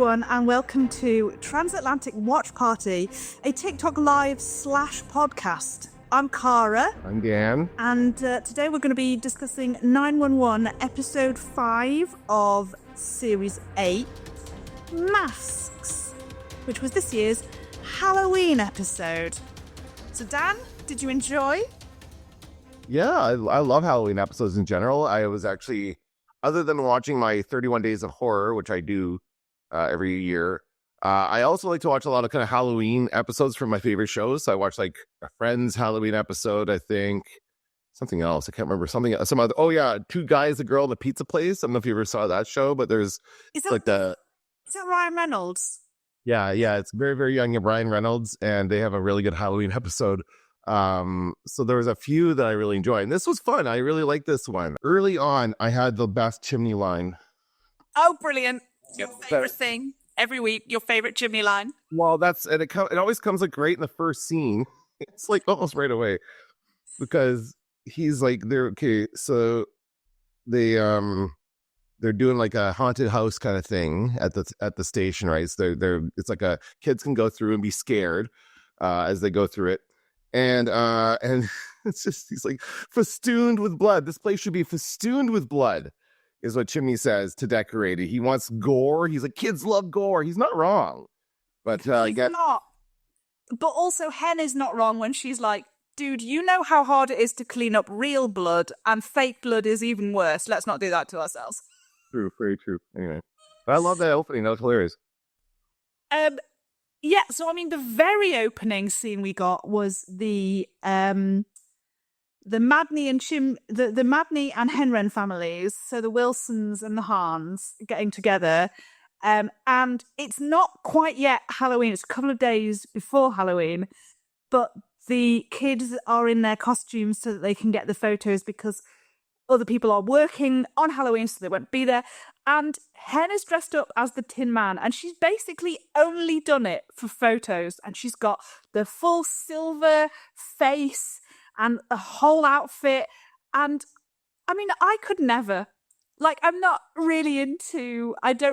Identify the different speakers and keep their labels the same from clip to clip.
Speaker 1: everyone, and welcome to Transatlantic Watch Party, a TikTok Live / podcast. I'm Cara.
Speaker 2: I'm Dan.
Speaker 1: And today we're going to be discussing 911 Episode 5 of Series 8, Masks, which was this year's Halloween episode. So Dan, did you enjoy?
Speaker 2: Yeah, I love Halloween episodes in general. I was actually, other than watching my 31 Days of Horror, which I do every year, I also like to watch a lot of kind of Halloween episodes from my favorite shows. So I watched like a Friends Halloween episode, I think. Something else. I can't remember. Some other. Oh, yeah. Two Guys, a Girl, and a Pizza Place. I don't know if you ever saw that show, but there's
Speaker 1: Is that Ryan Reynolds?
Speaker 2: Yeah. It's very, very young Ryan Reynolds, and they have a really good Halloween episode. So there was a few that I really enjoyed, and this was fun. I really liked this one. Early on, I had the best chimney line.
Speaker 1: Oh, brilliant. Your favorite thing every week, your favorite chimney line.
Speaker 2: Well, it always comes like great in the first scene. It's like almost right away, because he's like, so they're doing like a haunted house kind of thing at the station, right? So it's like kids can go through and be scared as they go through it. And it's just, he's like, festooned with blood. This place should be festooned with blood, is what Chimney says to decorate it. He wants gore. He's like, kids love gore. He's not wrong. But
Speaker 1: not. But also, Hen is not wrong when she's like, dude, you know how hard it is to clean up real blood, and fake blood is even worse. Let's not do that to ourselves.
Speaker 2: True, very true. Anyway, but I love that opening. That was hilarious.
Speaker 1: Yeah, so I mean, the very opening scene we got was the Madney and the Madney and Henren families, so the Wilsons and the Hahns getting together, and it's not quite yet Halloween. It's a couple of days before Halloween, but the kids are in their costumes so that they can get the photos because other people are working on Halloween, so they won't be there. And Hen is dressed up as the Tin Man, and she's basically only done it for photos. And she's got the full silver face and a whole outfit. And I mean, I could never. Like, I don't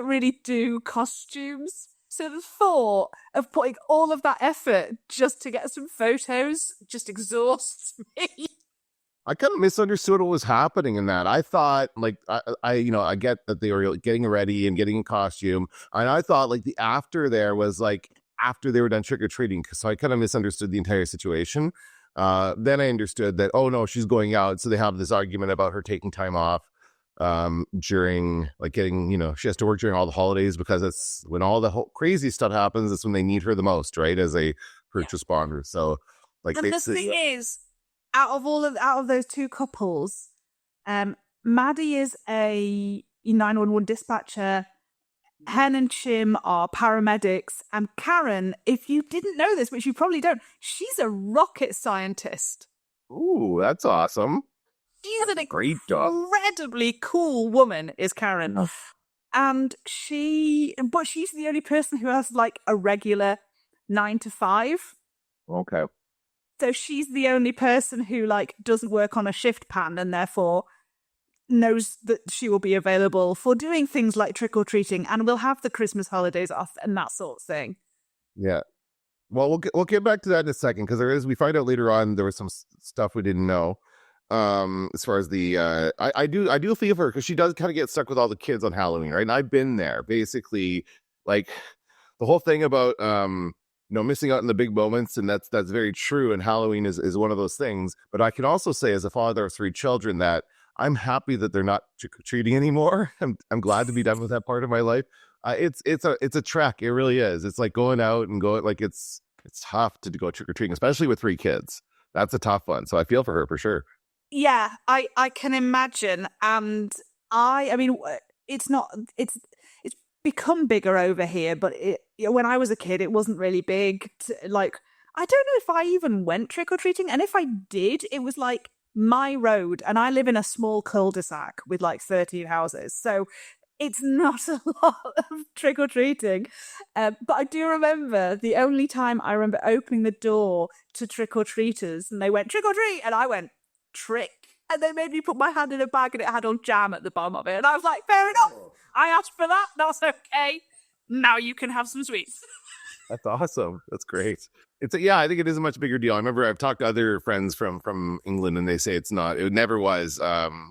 Speaker 1: really do costumes. So the thought of putting all of that effort just to get some photos just exhausts me.
Speaker 2: I kind of misunderstood what was happening in that. I thought, like, I get that they were getting ready and getting in costume, and I thought like the after there was like after they were done trick or treating. So I kind of misunderstood the entire situation. Then I understood that, oh no, she's going out, so they have this argument about her taking time off during like getting, she has to work during all the holidays because it's when all the crazy stuff happens. It's when they need her the most, right, as a first responder. So like,
Speaker 1: and the thing is, out of those two couples, Maddie is a 911 dispatcher, Hen and Chim are paramedics, and Karen, if you didn't know this, which you probably don't, she's a rocket scientist.
Speaker 2: Ooh, that's awesome.
Speaker 1: She's an incredibly cool woman, is Karen. And she's the only person who has like a regular 9 to 5.
Speaker 2: Okay.
Speaker 1: So she's the only person who like doesn't work on a shift pattern and therefore knows that she will be available for doing things like trick-or-treating and will have the Christmas holidays off and that sort of thing.
Speaker 2: Yeah. Well, we'll get back to that in a second, because we find out later on there was some stuff we didn't know. As far as the I do feel for her, because she does kind of get stuck with all the kids on Halloween, right? And I've been there. Basically, like the whole thing about missing out on the big moments, and that's very true, and Halloween is one of those things. But I can also say, as a father of 3 children, that I'm happy that they're not trick-or-treating anymore. I'm glad to be done with that part of my life. It's a trek. It really is. It's like going out and it's tough to go trick-or-treating, especially with 3 kids. That's a tough one. So I feel for her for sure.
Speaker 1: Yeah, I can imagine. And I mean, it's become bigger over here, but when I was a kid, it wasn't really big. I don't know if I even went trick-or-treating, and if I did, it was like my road, and I live in a small cul-de-sac with like 13 houses, so it's not a lot of trick-or-treating. But I do remember the only time I remember opening the door to trick-or-treaters, and they went trick-or-treat, and I went trick, and they made me put my hand in a bag, and it had all jam at the bottom of it, and I was like, fair enough, I asked for that, that's okay. now you can have some sweets.
Speaker 2: That's awesome. That's great. Yeah, I think it is a much bigger deal. I remember I've talked to other friends from England, and they say it's not. It never was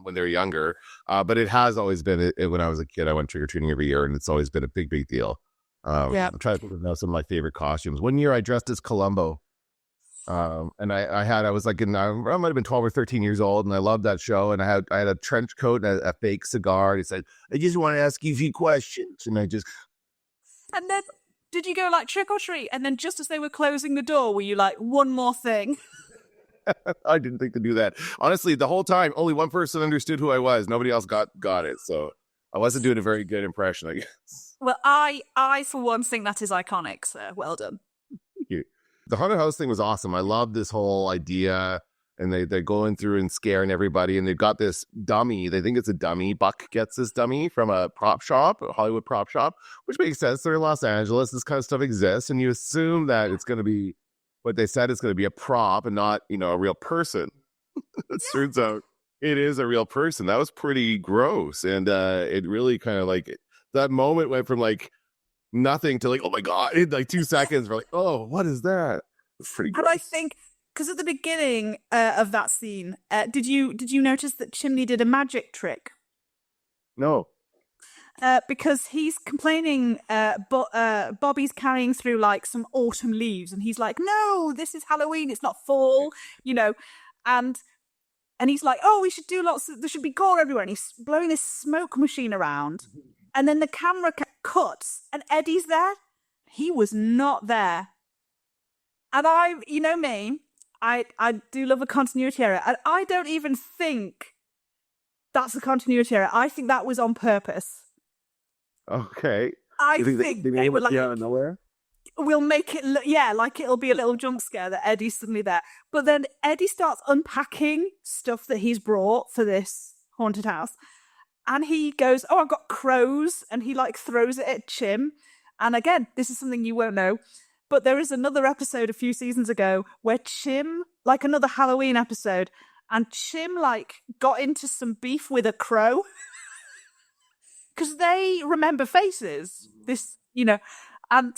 Speaker 2: when they were younger, but it has always been. When I was a kid, I went trick or treating every year, and it's always been a big deal.
Speaker 1: Yeah.
Speaker 2: I'm trying to think of now some of my favorite costumes. One year, I dressed as Columbo, and I was like, I might have been 12 or 13 years old, and I loved that show. And I had a trench coat and a fake cigar. And he said, "I just want to ask you a few questions," and I just.
Speaker 1: And then, did you go like trick or treat? And then just as they were closing the door, were you like, one more thing?
Speaker 2: I didn't think to do that. Honestly, the whole time, only one person understood who I was. Nobody else got it. So I wasn't doing a very good impression, I guess.
Speaker 1: Well, I for one think that is iconic, so well done.
Speaker 2: Thank you. The haunted house thing was awesome. I love this whole idea. And they're going through and scaring everybody. And they've got this dummy. They think it's a dummy. Buck gets this dummy from a prop shop, a Hollywood prop shop, which makes sense. They're in Los Angeles. This kind of stuff exists. And you assume that it's going to be what they said is going to be a prop and not, a real person. It turns out it is a real person. That was pretty gross. And it really kind of like that moment went from like nothing to like, oh my God, in like 2 seconds. We're like, oh, what is that? It's pretty gross.
Speaker 1: And I think, because at the beginning of that scene, did you notice that Chimney did a magic trick?
Speaker 2: No.
Speaker 1: Because he's complaining, Bobby's carrying through like some autumn leaves, and he's like, "No, this is Halloween. It's not fall," and he's like, "Oh, we should do there should be gore everywhere." And he's blowing this smoke machine around, and then the camera cuts, and Eddie's there. He was not there, and me. I do love a continuity error, and I don't even think that's a continuity error. I think that was on purpose.
Speaker 2: Okay.
Speaker 1: I think they were like,
Speaker 2: out of nowhere?
Speaker 1: We'll make it look, like it'll be a little jump scare that Eddie's suddenly there. But then Eddie starts unpacking stuff that he's brought for this haunted house. And he goes, "Oh, I've got crows." And he like throws it at Chim. And again, this is something you won't know. But there is another episode a few seasons ago where Chim, like another Halloween episode, and Chim like got into some beef with a crow because they remember faces. And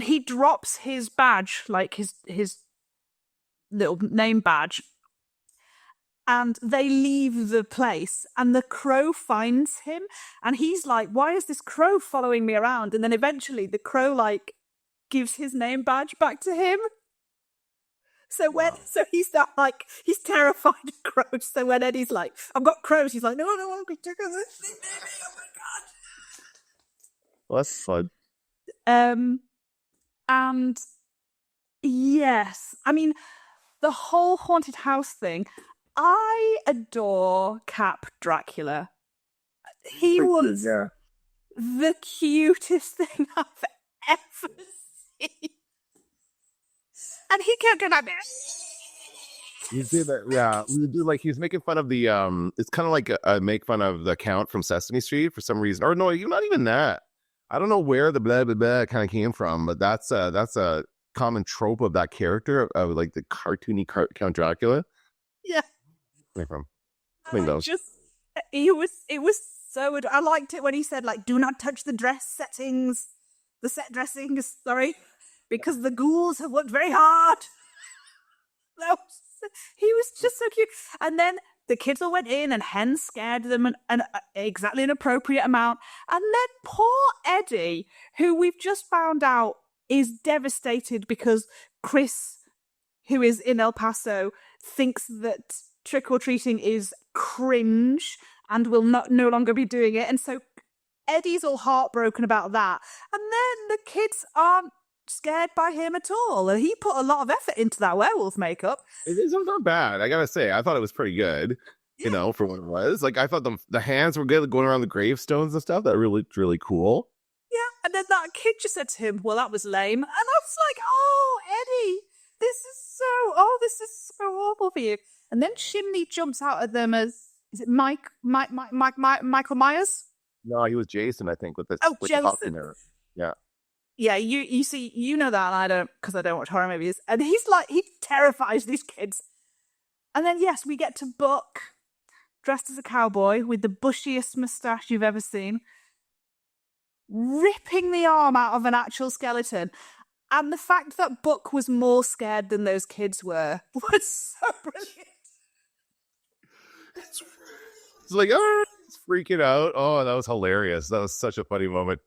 Speaker 1: he drops his badge, like his little name badge, and they leave the place, and the crow finds him, and he's like, "Why is this crow following me around?" And then eventually the crow like gives his name badge back to him. So he's not like, he's terrified of crows. So when Eddie's like, "I've got crows," he's like, "No, I'll be taking this thing, baby. Oh my God."
Speaker 2: Well, that's fun.
Speaker 1: And yes, I mean, the whole haunted house thing, I adore Cap Dracula. He was the cutest thing I've ever seen. And he kept doing that bit.
Speaker 2: You did that, yeah. We do like he was making fun of the it's kind of like a make fun of the Count from Sesame Street for some reason. Or no, you're not even that. I don't know where the blah blah blah kind of came from, but that's a common trope of that character of like the cartoony Count Dracula.
Speaker 1: Yeah.
Speaker 2: Where from?
Speaker 1: It was so. I liked it when he said like, "Do not touch the set dressings." Sorry, because the ghouls have worked very hard. He was just so cute, and then the kids all went in, and Hen scared them an exactly an appropriate amount. And then poor Eddie, who we've just found out is devastated because Chris, who is in El Paso, thinks that trick-or-treating is cringe and will no longer be doing it. And so Eddie's all heartbroken about that. And then the kids aren't scared by him at all. And he put a lot of effort into that werewolf makeup.
Speaker 2: It is not bad. I gotta say, I thought it was pretty good. Yeah. For what it was. Like I thought the hands were good, going around the gravestones and stuff. That really cool.
Speaker 1: Yeah, and then that kid just said to him, "Well, that was lame." And I was like, "Oh, Eddie, this is so awful for you." And then Chimney jumps out at them as, is it Michael Myers?
Speaker 2: No, he was Jason, I think, with the
Speaker 1: Jason.
Speaker 2: Yeah.
Speaker 1: Yeah, you see, you know that, and I don't, because I don't watch horror movies. And he's like, he terrifies these kids. And then, yes, we get to Buck, dressed as a cowboy with the bushiest mustache you've ever seen. ripping the arm out of an actual skeleton. And the fact that Buck was more scared than those kids were was so brilliant.
Speaker 2: It's like, oh, he's freaking out. Oh, that was hilarious. That was such a funny moment.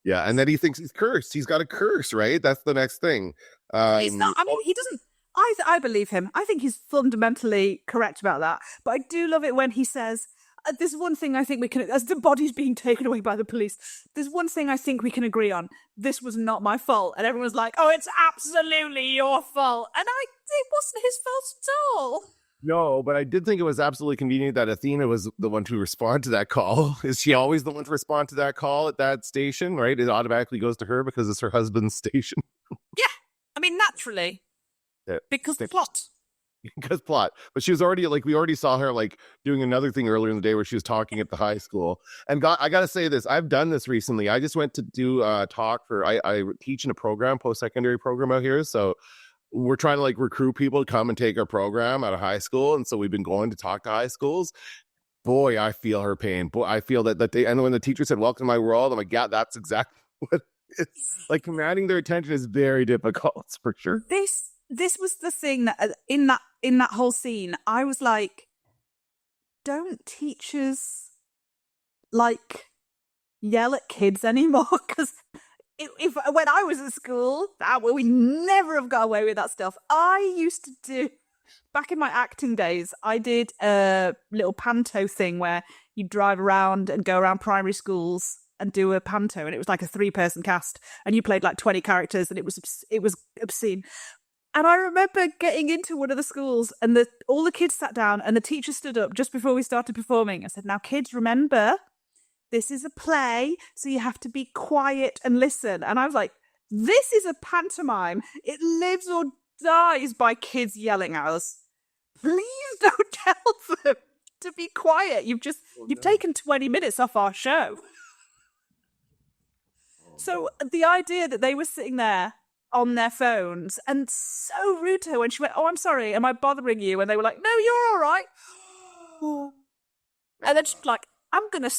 Speaker 2: Yeah, and then he thinks he's cursed. He's got a curse, right? That's the next thing.
Speaker 1: He's not. I mean, he doesn't. I believe him. I think he's fundamentally correct about that. But I do love it when he says, "There's one thing I think we can." As the body's being taken away by the police, there's one thing I think we can agree on. This was not my fault, and everyone's like, "Oh, it's absolutely your fault," and it wasn't his fault at all.
Speaker 2: No, but I did think it was absolutely convenient that Athena was the one to respond to that call. Is she always the one to respond to that call at that station, right? It automatically goes to her because it's her husband's station.
Speaker 1: Yeah, I mean, naturally.
Speaker 2: Yeah.
Speaker 1: Because plot.
Speaker 2: Because plot. But she was already, like, we already saw her, like, doing another thing earlier in the day where she was talking at the high school. And I got to say this, I've done this recently. I just went to do a talk for, I teach in a program, post-secondary program out here. So we're trying to, like, recruit people to come and take our program at a high school. And so we've been going to talk to high schools. Boy, I feel her pain. Boy, I feel that they, and when the teacher said, "Welcome to my world," I'm like, yeah, that's exactly what it's like. Commanding their attention is very difficult, for sure.
Speaker 1: This was the thing that in that whole scene, I was like, don't teachers like yell at kids anymore? Because if when I was at school, we never have got away with that stuff. I used to do, back in my acting days, I did a little panto thing where you drive around and go around primary schools and do a panto, and it was like a 3-person cast, and you played like 20 characters, and it was obscene. And I remember getting into one of the schools, and all the kids sat down, and the teacher stood up just before we started performing. I said, "Now, kids, remember, this is a play, so you have to be quiet and listen." And I was like, this is a pantomime. It lives or dies by kids yelling at us. Please don't tell them to be quiet. You've taken 20 minutes off our show. So the idea that they were sitting there on their phones and so rude to her when she went, "Oh, I'm sorry, am I bothering you?" And they were like, "No, you're all right." And then she's like, I'm gonna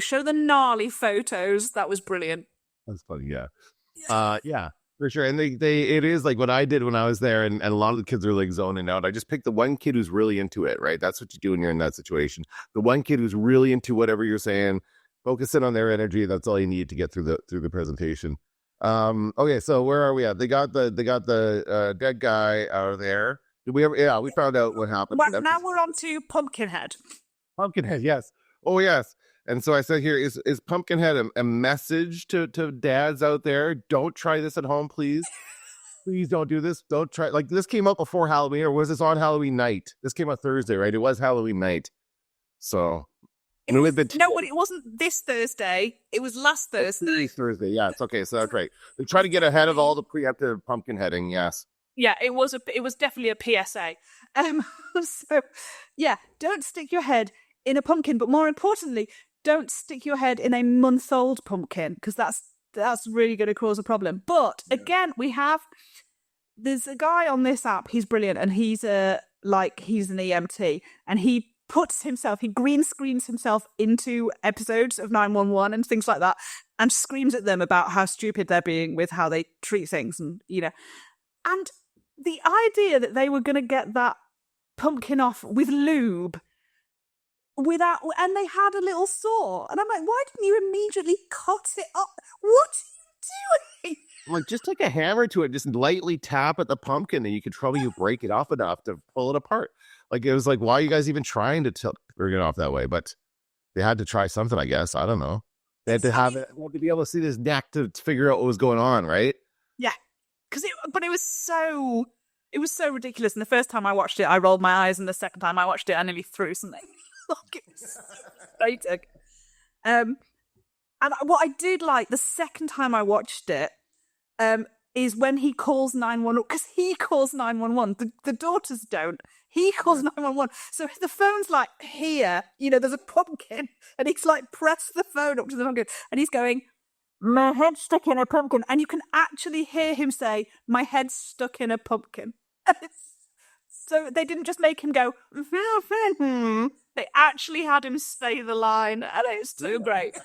Speaker 1: show the gnarly photos. That was brilliant.
Speaker 2: That's funny, yeah. Yeah, for sure. And it is like what I did when I was there, and a lot of the kids are like zoning out. I just picked the one kid who's really into it, right? That's what you do when you're in that situation. The one kid who's really into whatever you're saying, focus in on their energy. That's all you need to get through the presentation. Okay, so where are we at? They got the dead guy out of there. Did we ever? Yeah, we found out what happened.
Speaker 1: Well, now we're on to Pumpkinhead.
Speaker 2: Pumpkinhead, yes. Oh, yes. And so I said here, is Pumpkinhead a message to dads out there? Don't try this at home, please. Please don't do this. Don't try. Like, this came out before Halloween, or was this on Halloween night? This came out Thursday, right? It was Halloween night. So
Speaker 1: no, but it wasn't this Thursday. It was last Thursday.
Speaker 2: Thursday, yeah. It's okay. So that's right. They try to get ahead of all the preemptive pumpkinheading. Yes.
Speaker 1: Yeah, it was definitely a PSA. So yeah, don't stick your head in a pumpkin, but more importantly, don't stick your head in a month-old pumpkin, because that's really going to cause a problem. But again, there's a guy on this app. He's brilliant, and he's an EMT, and he green screens himself into episodes of 911 and things like that, and screams at them about how stupid they're being with how they treat things, and and the idea that they were going to get that pumpkin off with lube and they had a little saw, and I'm like, why didn't you immediately cut it up? What are you doing?
Speaker 2: Like, just take a hammer to it, just lightly tap at the pumpkin, and you could probably break it off enough to pull it apart. Like, it was like, why are you guys even trying to bring it off that way? But they had to try something, I guess. I don't know. They had to have it, to be able to see this neck to figure out what was going on, right?
Speaker 1: Yeah, but it was so ridiculous. And the first time I watched it, I rolled my eyes, and the second time I watched it, I nearly threw something. Like, it was so and what I did like the second time I watched it is when he calls 911, because he calls 911. The daughters don't. He calls 911. So the phone's like here, there's a pumpkin, and he's like, press the phone up to the pumpkin, and he's going, "My head's stuck in a pumpkin." And you can actually hear him say, "My head's stuck in a pumpkin." So they didn't just make him go, they actually had him say the line, and it's so great.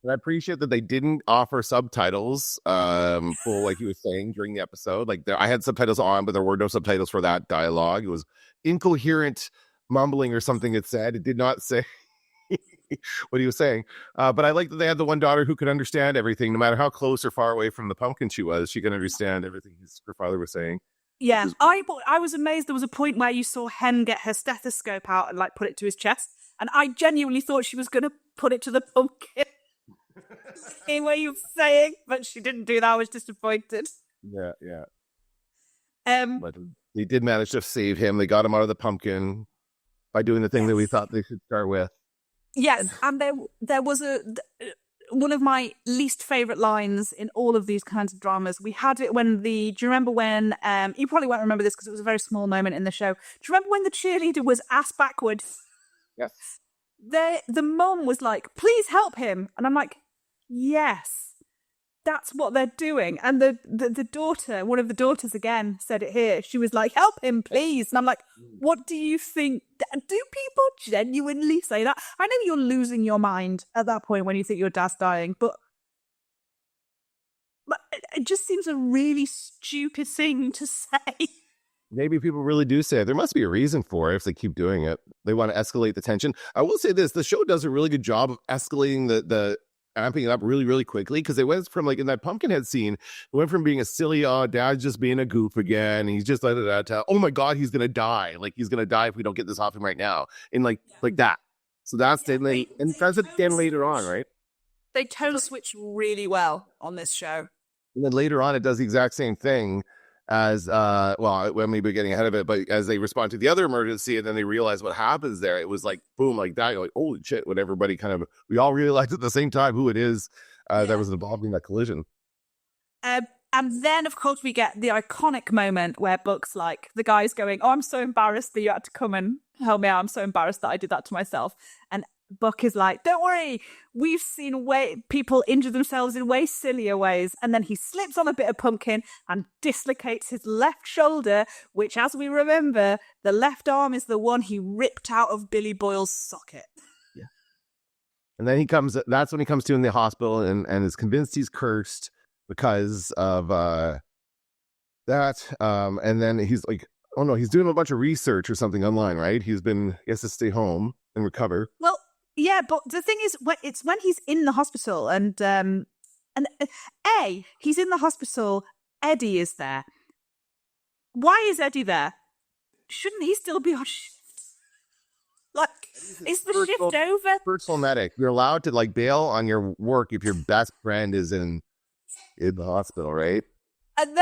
Speaker 2: And I appreciate that they didn't offer subtitles for, like you were saying, during the episode. Like, I had subtitles on, but there were no subtitles for that dialogue. It was incoherent mumbling or something it said. It did not say what he was saying. But I like that they had the one daughter who could understand everything, no matter how close or far away from the pumpkin she was. She could understand everything her father was saying.
Speaker 1: Yeah, I was amazed. There was a point where you saw Hen get her stethoscope out and like put it to his chest, and I genuinely thought she was going to put it to the pumpkin. In what you were saying, but she didn't do that. I was disappointed.
Speaker 2: Yeah, yeah.
Speaker 1: But
Speaker 2: they did manage to save him. They got him out of the pumpkin by doing the thing that we thought they should start with.
Speaker 1: Yes, and there was one of my least favorite lines in all of these kinds of dramas. We had it when do you remember when, you probably won't remember this because it was a very small moment in the show. Do you remember when the cheerleader was ass backwards?
Speaker 2: Yes.
Speaker 1: The mum was like, please help him. And I'm like, yes, that's what they're doing. And the daughter, one of the daughters again, said it here. She was like, help him, please. And I'm like, what do you think? Do people genuinely say that? I know you're losing your mind at that point when you think your dad's dying, but it just seems a really stupid thing to say.
Speaker 2: Maybe people really do say it. There must be a reason for it if they keep doing it. They want to escalate the tension. I will say this, the show does a really good job of escalating the amping it up really, really quickly, because it went from, like, in that Pumpkinhead scene, it went from being a silly, dad's just being a goof again, he's just like that, oh my god, he's gonna die, like he's gonna die if we don't get this off him right now, and like that. So that's then and that's again later on, right?
Speaker 1: They tone switch really well on this show.
Speaker 2: And then later on, it does the exact same thing as well, maybe getting ahead of it, but as they respond to the other emergency and then they realize what happens there, it was like boom, like that. You're like, holy shit! When everybody we all realized at the same time who it is that was involved in that collision.
Speaker 1: And then, of course, we get the iconic moment where Buck's like, the guy's going, oh, I'm so embarrassed that you had to come and help me out. I'm so embarrassed that I did that to myself. And Buck is like, don't worry, we've seen people injure themselves in way sillier ways. And then he slips on a bit of pumpkin and dislocates his left shoulder, which, as we remember, the left arm is the one he ripped out of Billy Boyle's socket.
Speaker 2: Yeah. And then that's when he comes to in the hospital and is convinced he's cursed because of that. And then he's like, oh no, he's doing a bunch of research or something online, right? He has to stay home and recover.
Speaker 1: Well, yeah, but the thing is, it's when he's in the hospital and he's in the hospital, Eddie is there. Why is Eddie there? Shouldn't he still be on shift? Like, is the shift over?
Speaker 2: Personal medic. You're allowed to like bail on your work if your best friend is in the hospital, right?
Speaker 1: And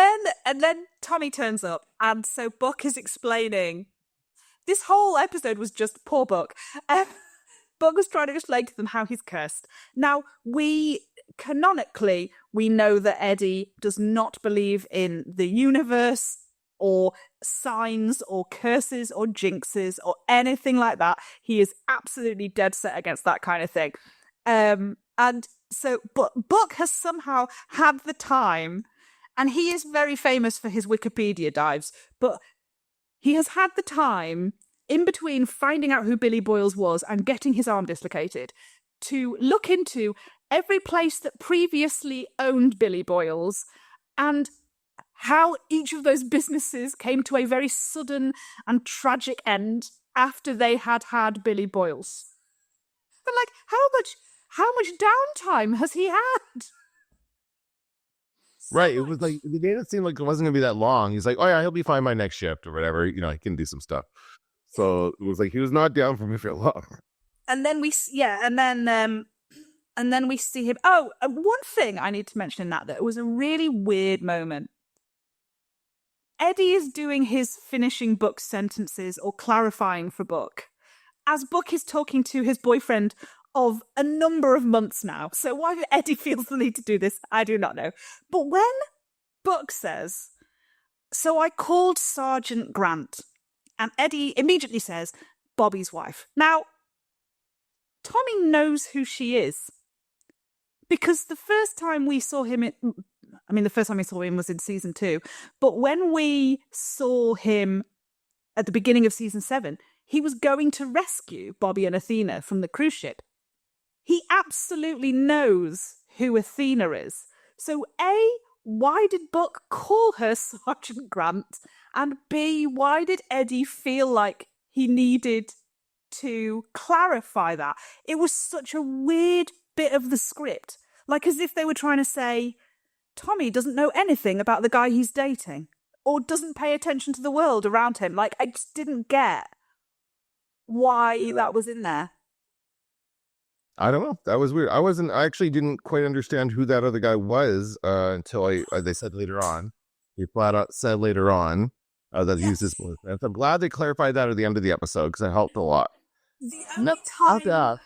Speaker 1: then Tommy turns up, and so Buck is explaining. This whole episode was just poor Buck. Buck was trying to explain to them how he's cursed. Now, canonically, we know that Eddie does not believe in the universe or signs or curses or jinxes or anything like that. He is absolutely dead set against that kind of thing. And so, but Buck has somehow had the time, and he is very famous for his Wikipedia dives, but he has had the time in between finding out who Billy Boyles was and getting his arm dislocated to look into every place that previously owned Billy Boyles and how each of those businesses came to a very sudden and tragic end after they had Billy Boyles. But like, how much downtime has he had?
Speaker 2: Right. It was like, it didn't seem like it wasn't going to be that long. He's like, oh yeah, he'll be fine by next shift or whatever. You know, he can do some stuff. So it was like, he was not down for me for long.
Speaker 1: And then we see him. Oh, one thing I need to mention in that it was a really weird moment. Eddie is doing his finishing Buck sentences or clarifying for Buck as Buck is talking to his boyfriend of a number of months now. So why Eddie feels the need to do this, I do not know. But when Buck says, so I called Sergeant Grant, and Eddie immediately says, Bobby's wife. Now, Tommy knows who she is. Because the first time we saw him, the first time we saw him was in season 2. But when we saw him at the beginning of season 7, he was going to rescue Bobby and Athena from the cruise ship. he absolutely knows who Athena is. So A, why did Buck call her Sergeant Grant? And B, why did Eddie feel like he needed to clarify that? It was such a weird bit of the script. Like as if they were trying to say, Tommy doesn't know anything about the guy he's dating or doesn't pay attention to the world around him. Like, I just didn't get why that was in there.
Speaker 2: I don't know. That was weird. I actually didn't quite understand who that other guy was until they said later on. He flat out said later on that he was his boyfriend. I'm glad they clarified that at the end of the episode because it helped a lot.
Speaker 1: The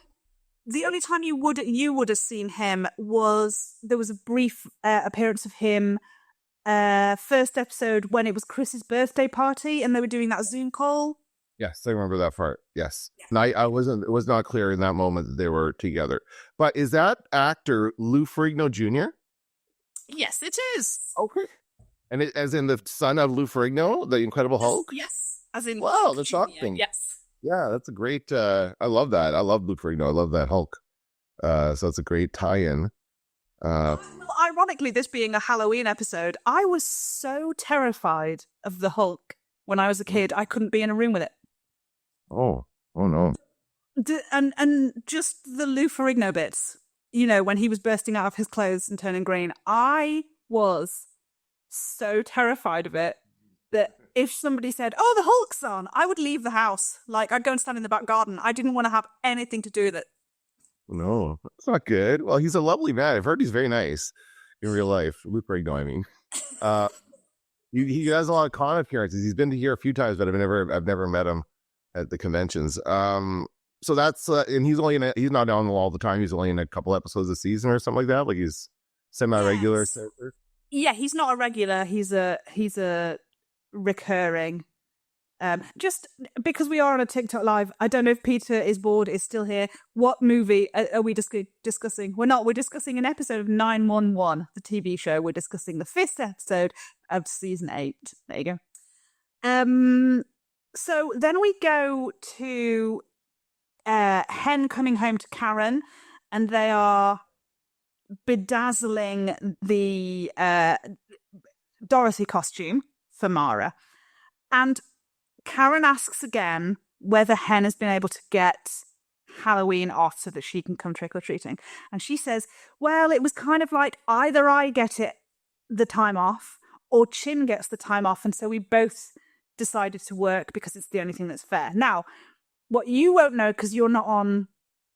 Speaker 1: only time you would have seen him was there was a brief appearance of him first episode when it was Chris's birthday party and they were doing that Zoom call.
Speaker 2: Yes, I remember that part. Yes. Yeah. And it was not clear in that moment that they were together. But is that actor Lou Ferrigno Jr.?
Speaker 1: Yes, it is.
Speaker 2: Okay. And as in the son of Lou Ferrigno, the Incredible Hulk?
Speaker 1: Yes. As in
Speaker 2: wow, the Shock thing.
Speaker 1: Yes.
Speaker 2: Yeah, that's a great I love that. I love Lou Ferrigno. I love that Hulk. So it's a great tie-in.
Speaker 1: Ironically, this being a Halloween episode, I was so terrified of the Hulk when I was a kid, I couldn't be in a room with it.
Speaker 2: Oh no.
Speaker 1: And just the Lou Ferrigno bits, you know, when he was bursting out of his clothes and turning green, I was so terrified of it that if somebody said, oh, the Hulk's on, I would leave the house. Like, I'd go and stand in the back garden. I didn't want to have anything to do with it.
Speaker 2: No, that's not good. Well, he's a lovely man. I've heard he's very nice in real life. Lou Ferrigno, I mean. He has a lot of con appearances. He's been here a few times, but I've never met him at the conventions. So that's and he's not on all the time. He's only in a couple episodes a season or something like that. Like he's semi-regular.
Speaker 1: Yes. Yeah, he's not a regular. He's a recurring. Just because we are on a TikTok live, I don't know if Peter is still here. What movie are we discussing? We're not. We're discussing an episode of 911, the TV show. We're discussing the 5th episode of season 8. There you go. So then we go to Hen coming home to Karen, and they are bedazzling the Dorothy costume for Mara. And Karen asks again whether Hen has been able to get Halloween off so that she can come trick-or-treating. And she says, well, it was kind of like either I get the time off or Chim gets the time off. And so we both decided to work because it's the only thing that's fair. Now, what you won't know, because you're not on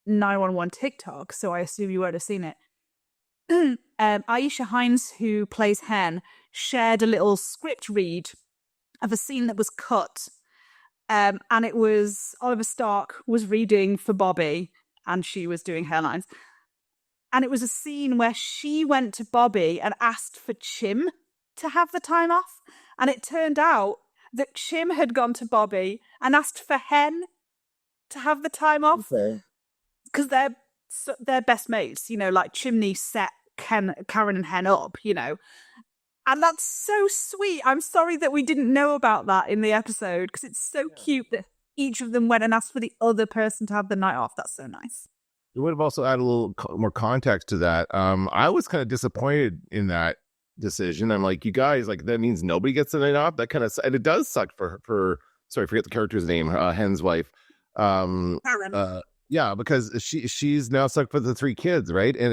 Speaker 1: 911 TikTok, so I assume you won't have seen it. Aisha Hines, who plays Hen, shared a little script read of a scene that was cut. And it was Oliver Stark was reading for Bobby and she was doing hairlines. And it was a scene where she went to Bobby and asked for Chim to have the time off. And it turned out that Chim had gone to Bobby and asked for Hen to have the time off. Because they're best mates, you know, like Chimney set Karen and Hen up, you know. And that's so sweet. I'm sorry that we didn't know about that in the episode because it's so cute that each of them went and asked for the other person to have the night off. That's so nice.
Speaker 2: It would have also added a little more context to that. I was kind of disappointed in that decision. I'm like, you guys, like that means nobody gets the night off. That kind of, and it does suck for sorry, I forget the character's name, Hen's wife.
Speaker 1: Karen.
Speaker 2: Yeah, because she's now stuck with the 3 kids, right? And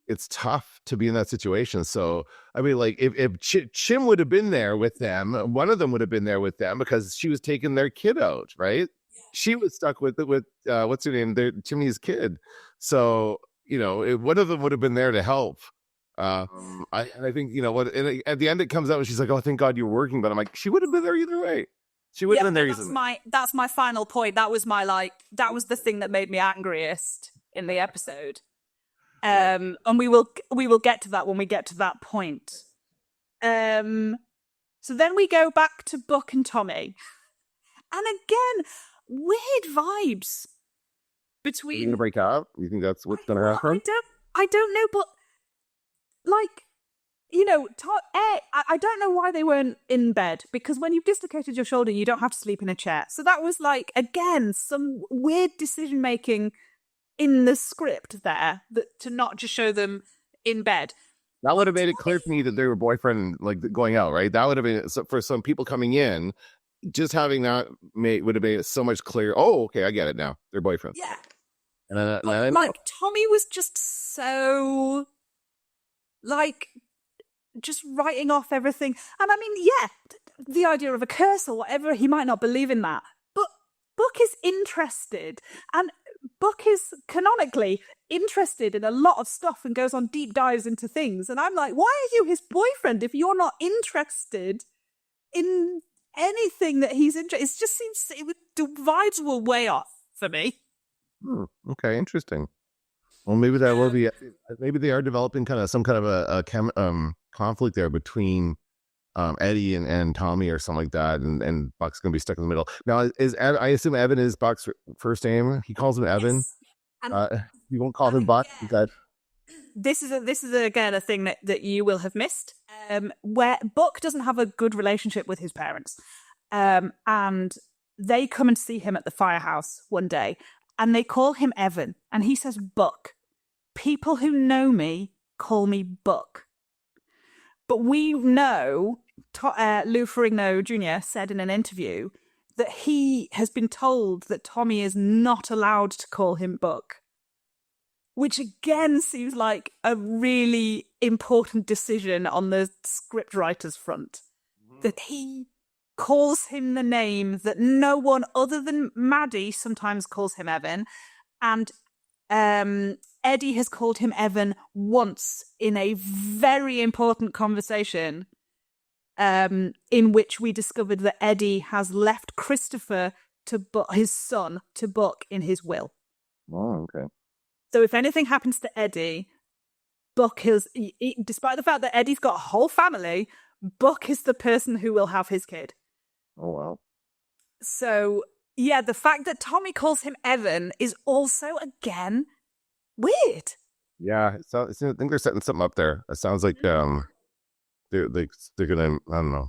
Speaker 2: it's tough to be in that situation. So, I mean, like if Chim would have been there with them, one of them would have been there with them because she was taking their kid out, right? She was stuck with what's her name? Chimney's kid. So, you know, one of them would have been there to help. I think, you know what, and at the end it comes out and she's like, oh, thank God you're working. But I'm like, she would have been there either way. She would have been there either way.
Speaker 1: That's my final point. That was that was the thing that made me angriest in the episode. And we will get to that when we get to that point. So then we go back to Buck and Tommy. And again, weird vibes between...
Speaker 2: Are you going to break out? You think that's what's going to happen?
Speaker 1: I don't know, but like, you know, I don't know why they weren't in bed, because when you've dislocated your shoulder, you don't have to sleep in a chair. So that was like, again, some weird decision-making in the script there that to not just show them in bed.
Speaker 2: That would have made it clear to me that they were boyfriend, like going out, right? That would have been for some people coming in. Just having that would have made it so much clearer. Oh, okay, I get it now. They're boyfriends.
Speaker 1: Yeah.
Speaker 2: And
Speaker 1: like Tommy was just so like just writing off everything. And I mean, yeah, the idea of a curse or whatever, he might not believe in that. But Book is interested, and Book is canonically interested in a lot of stuff and goes on deep dives into things. And I'm like, why are you his boyfriend if you're not interested in anything that he's interested? It just seems it divides a way off for me.
Speaker 2: Okay, interesting. Well, maybe that will be. Maybe they are developing kind of some kind of a conflict there between Eddie and Tommy or something like that, and Buck's gonna be stuck in the middle. Now, I assume Evan is Buck's first name. He calls him Evan. Yes. You won't call him Buck. Yeah.
Speaker 1: This is again a thing that you will have missed, where Buck doesn't have a good relationship with his parents, and they come and see him at the firehouse one day, and they call him Evan, and he says Buck. People who know me call me Buck. But we know, Lou Ferrigno Jr. said in an interview that he has been told that Tommy is not allowed to call him Buck, which again seems like a really important decision on the scriptwriter's front. That he calls him the name that no one other than Maddie sometimes calls him Evan, and Eddie has called him Evan once in a very important conversation in which we discovered that Eddie has left Christopher his son to Buck in his will.
Speaker 2: Oh, okay.
Speaker 1: So if anything happens to Eddie, Buck is, despite the fact that Eddie's got a whole family, Buck is the person who will have his kid.
Speaker 2: Oh, wow.
Speaker 1: So, yeah, the fact that Tommy calls him Evan is also, again, weird.
Speaker 2: Yeah, so I think they're setting something up there. It sounds like they're gonna, I don't know.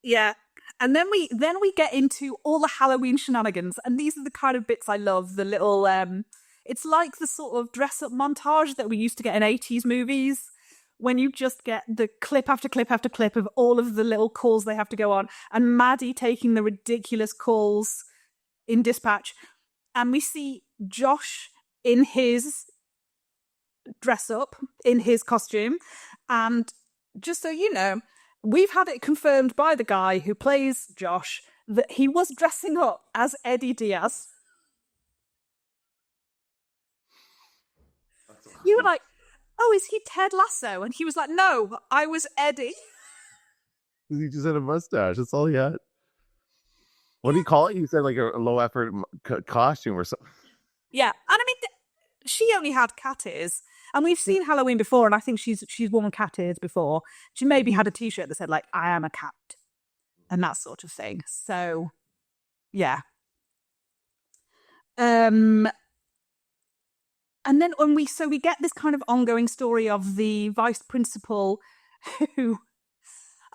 Speaker 1: Yeah. And then we get into all the Halloween shenanigans, and these are the kind of bits I love. The little it's like the sort of dress up montage that we used to get in 80s movies, when you just get the clip after clip after clip of all of the little calls they have to go on, and Maddie taking the ridiculous calls in dispatch. And we see Josh in his dress up, in his costume. And just so you know, we've had it confirmed by the guy who plays Josh that he was dressing up as Eddie Diaz. You were like, oh, is he Ted Lasso? And he was like, no, I was Eddie.
Speaker 2: He just had a mustache. That's all he had. What do you call it? You said like a low effort costume or something.
Speaker 1: Yeah. And I mean, she only had cat ears. And we've seen Halloween before, and I think she's worn cat ears before. She maybe had a t-shirt that said like, I am a cat. And that sort of thing. So, yeah. And then we get this kind of ongoing story of the vice principal who,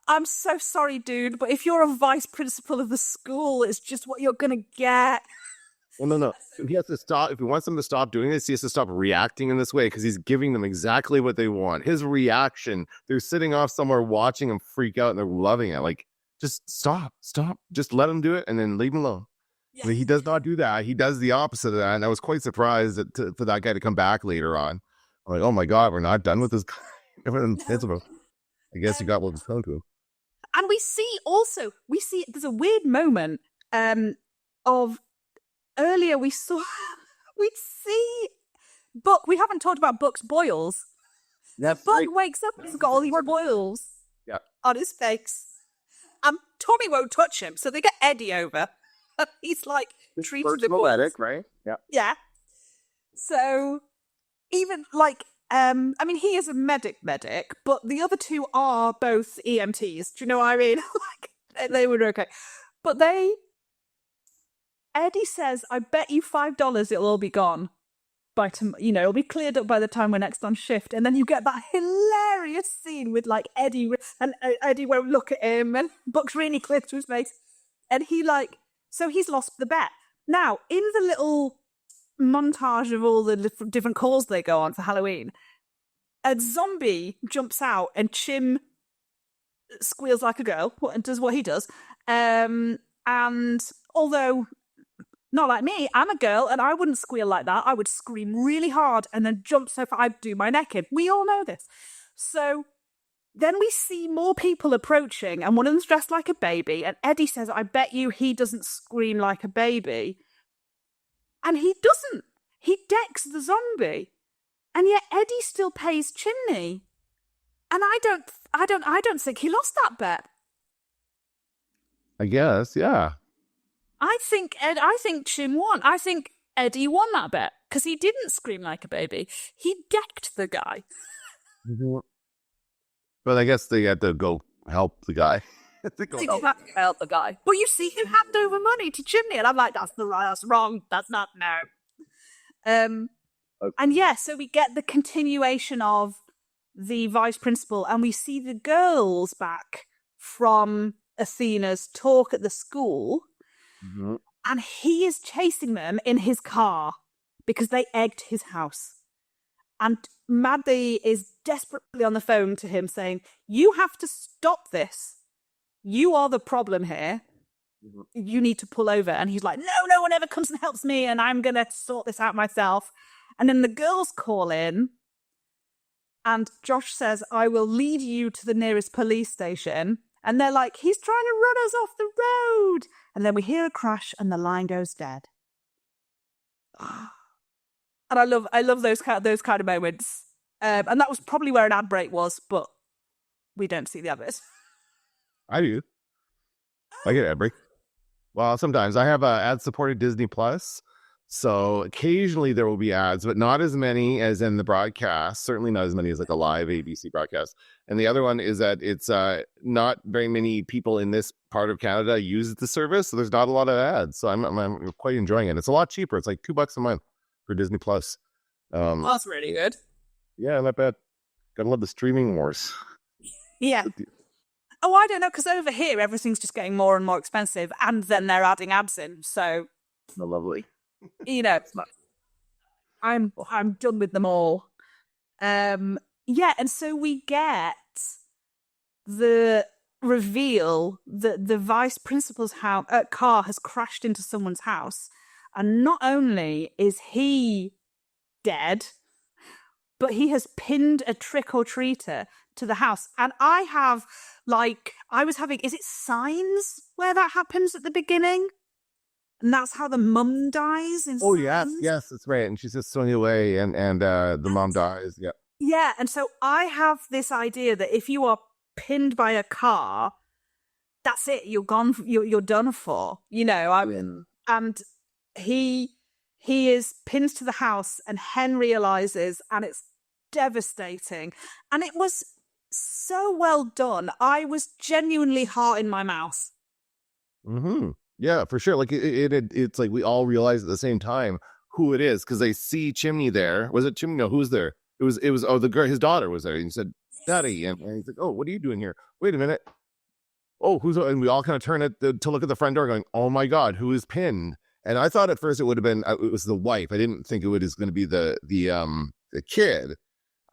Speaker 1: I'm so sorry, dude, but if you're a vice principal of the school, it's just what you're going to get.
Speaker 2: Well, no. He has to stop. If he wants them to stop doing this, he has to stop reacting in this way, because he's giving them exactly what they want. His reaction, they're sitting off somewhere watching him freak out and they're loving it. Like, just stop. Just let him do it and then leave him alone. Yeah. But he does not do that. He does the opposite of that. And I was quite surprised for that guy to come back later on. I'm like, oh my God, we're not done with this guy. I guess he got what was coming to him.
Speaker 1: And we see there's a weird moment of earlier we'd see Buck. We haven't talked about Buck's boils. Buck wakes up and he's got all these boils on his face. And Tommy won't touch him, so they get Eddie over. He's like treating the boils.
Speaker 2: Right? Yeah.
Speaker 1: Yeah. So even like I mean, he is a medic, but the other two are both EMTs. Do you know what I mean? Like they were okay. But Eddie says, I bet you $5 it'll all be gone by it'll be cleared up by the time we're next on shift. And then you get that hilarious scene with like Eddie, and Eddie won't look at him, and Buck's really close to his face. And so he's lost the bet. Now, in the little montage of all the different calls they go on for Halloween, a zombie jumps out and Chim squeals like a girl and does what he does. And although not like me, I'm a girl and I wouldn't squeal like that. I would scream really hard and then jump so far I'd do my neck in. We all know this. So then we see more people approaching and one of them's dressed like a baby. And Eddie says, I bet you he doesn't scream like a baby. And he doesn't. He decks the zombie. And yet Eddie still pays Chimney. And I don't think he lost that bet.
Speaker 2: I guess, yeah.
Speaker 1: I think Chim won. I think Eddie won that bet because he didn't scream like a baby. He decked the guy.
Speaker 2: But I guess they had to go help the guy.
Speaker 1: Help the guy. But you see him hand over money to Chimney, and I'm like, that's wrong. That's not no. And yeah, so we get the continuation of the vice principal, and we see the girls back from Athena's talk at the school. Mm-hmm. And he is chasing them in his car because they egged his house. And Maddie is desperately on the phone to him saying, you have to stop this. You are the problem here. Mm-hmm. You need to pull over. And he's like, no one ever comes and helps me and I'm going to sort this out myself. And then the girls call in and Josh says, I will lead you to the nearest police station. And they're like, he's trying to run us off the road. And then we hear a crash and the line goes dead. And I love those kind of moments. And that was probably where an ad break was, but we don't see the others.
Speaker 2: I do. I get ad break. Well, sometimes I have ad-supported Disney Plus. So occasionally there will be ads, but not as many as in the broadcast. Certainly not as many as like a live ABC broadcast. And the other one is that it's not very many people in this part of Canada use the service. So there's not a lot of ads. So I'm quite enjoying it. It's a lot cheaper. It's like $2 a month for Disney Plus.
Speaker 1: That's really good.
Speaker 2: Yeah, not bad. Gotta love the streaming wars.
Speaker 1: Yeah. Oh, I don't know, because over here everything's just getting more and more expensive, and then they're adding ads in. So,
Speaker 2: lovely.
Speaker 1: You know, I'm done with them all. Yeah, and so we get the reveal that the vice principal's car has crashed into someone's house, and not only is he dead, but he has pinned a trick-or-treater to the house. And is it Signs where that happens at the beginning? And that's how the mum dies in Signs?
Speaker 2: Yes, that's right. And she's just swinging away and the mom dies. Yeah.
Speaker 1: Yeah, and so I have this idea that if you are pinned by a car, that's it. You're gone. You're done for. You know. And he is pinned to the house, and Hen realizes, and it's devastating. And it was so well done. I was genuinely heart in my mouth.
Speaker 2: Mm-hmm. Yeah, for sure. Like it's like we all realize at the same time who it is because they see Chimney there. Was it Chimney? No, who was there? It was the girl. His daughter was there. And he said, "Daddy," and he's like, "Oh, what are you doing here? Wait a minute. Oh, who's?" And we all kind of turn to look at the front door, going, "Oh my God, who is pinned?" And I thought at first it would have been it was the wife. I didn't think it was going to be the kid.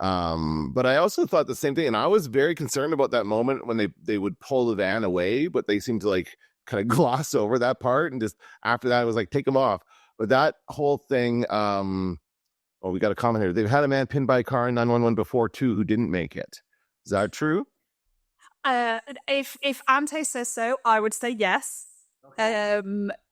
Speaker 2: But I also thought the same thing, and I was very concerned about that moment when they would pull the van away, but they seemed to like kind of gloss over that part, and just after that it was like take them off. But that whole thing, we got a comment here. They've had a man pinned by a car in 911 before too who didn't make it. Is that true?
Speaker 1: If Ante says so, I would say yes. Okay.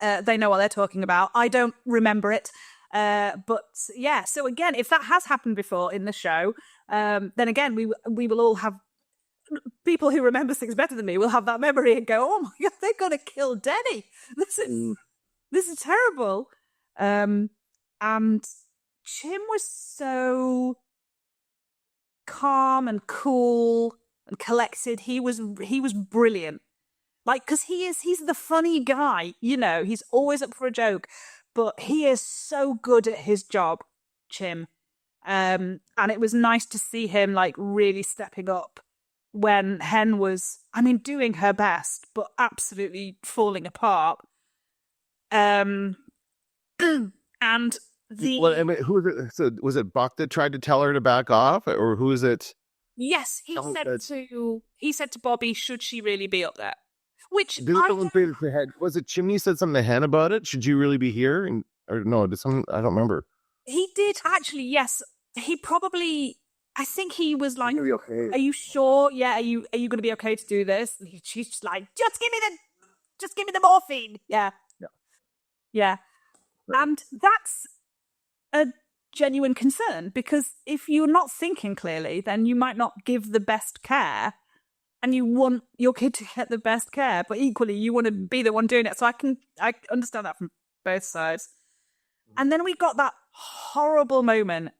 Speaker 1: They know what they're talking about. I don't remember it. But yeah, so again, if that has happened before in the show, then again, we will all have people who remember things better than me will have that memory and go, oh my God, they're going to kill Denny. This is terrible. And Chim was so calm and cool and collected. He was brilliant. Like, because he's the funny guy, you know, he's always up for a joke. But he is so good at his job, Chim. And it was nice to see him like really stepping up when Hen was, doing her best, but absolutely falling apart. And
Speaker 2: Well, I mean, who was it? So was it Buck that tried to tell her to back off, or who is it?
Speaker 1: Yes, he said to Bobby, should she really be up there? Which
Speaker 2: Did someone say to Hen? Was it Chimney said something to Hen about it? Should you really be here? Or no? Did someone? I don't remember.
Speaker 1: he did actually. Yes, he probably. I think he was like,
Speaker 2: Okay.
Speaker 1: "Are you sure? Yeah, are you going to be okay to do this?" And she's just like, just give me the morphine." Yeah, yeah, and that's a genuine concern, because if you're not thinking clearly, then you might not give the best care, and you want your kid to get the best care, but equally you want to be the one doing it. So I understand that from both sides. And then we got that horrible moment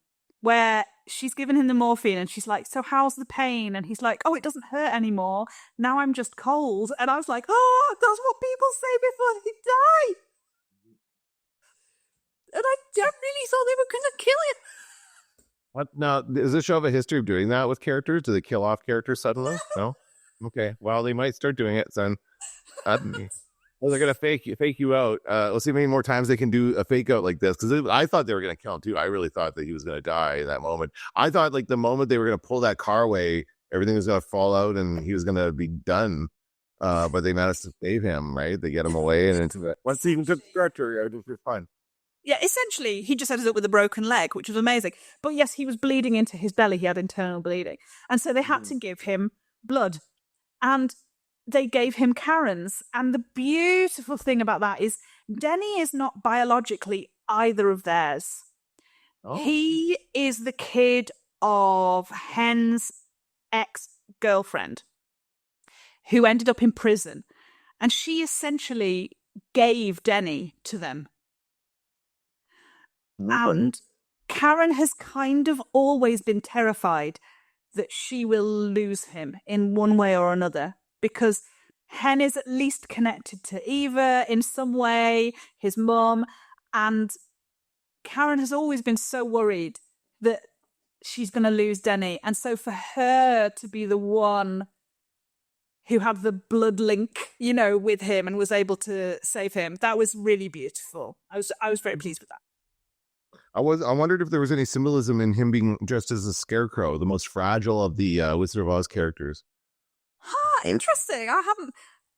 Speaker 1: where she's given him the morphine and she's like, so how's the pain? And he's like, oh, it doesn't hurt anymore. Now I'm just cold. And I was like, oh, that's what people say before they die. And I really thought they were going to kill him.
Speaker 2: What now? Does this show have a history of doing that with characters? Do they kill off characters suddenly? No. Okay. Well, they might start doing it then. Well, they're gonna fake you out. Let's see how many more times they can do a fake out like this. Because I thought they were gonna kill him too. I really thought that he was gonna die in that moment. I thought like the moment they were gonna pull that car away, everything was gonna fall out and he was gonna be done. But they managed to save him. Right? They get him away and into that. Once he even took the stretcher, it was fine.
Speaker 1: Yeah, essentially, he just ended up with a broken leg, which was amazing. But yes, he was bleeding into his belly. He had internal bleeding. And so they had to give him blood. And they gave him Karen's. And the beautiful thing about that is Denny is not biologically either of theirs. Oh. He is the kid of Hen's ex-girlfriend who ended up in prison. And she essentially gave Denny to them. And Karen has kind of always been terrified that she will lose him in one way or another, because Hen is at least connected to Eva in some way, his mum, and Karen has always been so worried that she's going to lose Denny. And so for her to be the one who had the blood link, with him and was able to save him, that was really beautiful. I was very pleased with that.
Speaker 2: I wondered if there was any symbolism in him being dressed as a scarecrow, the most fragile of the Wizard of Oz characters.
Speaker 1: Interesting. I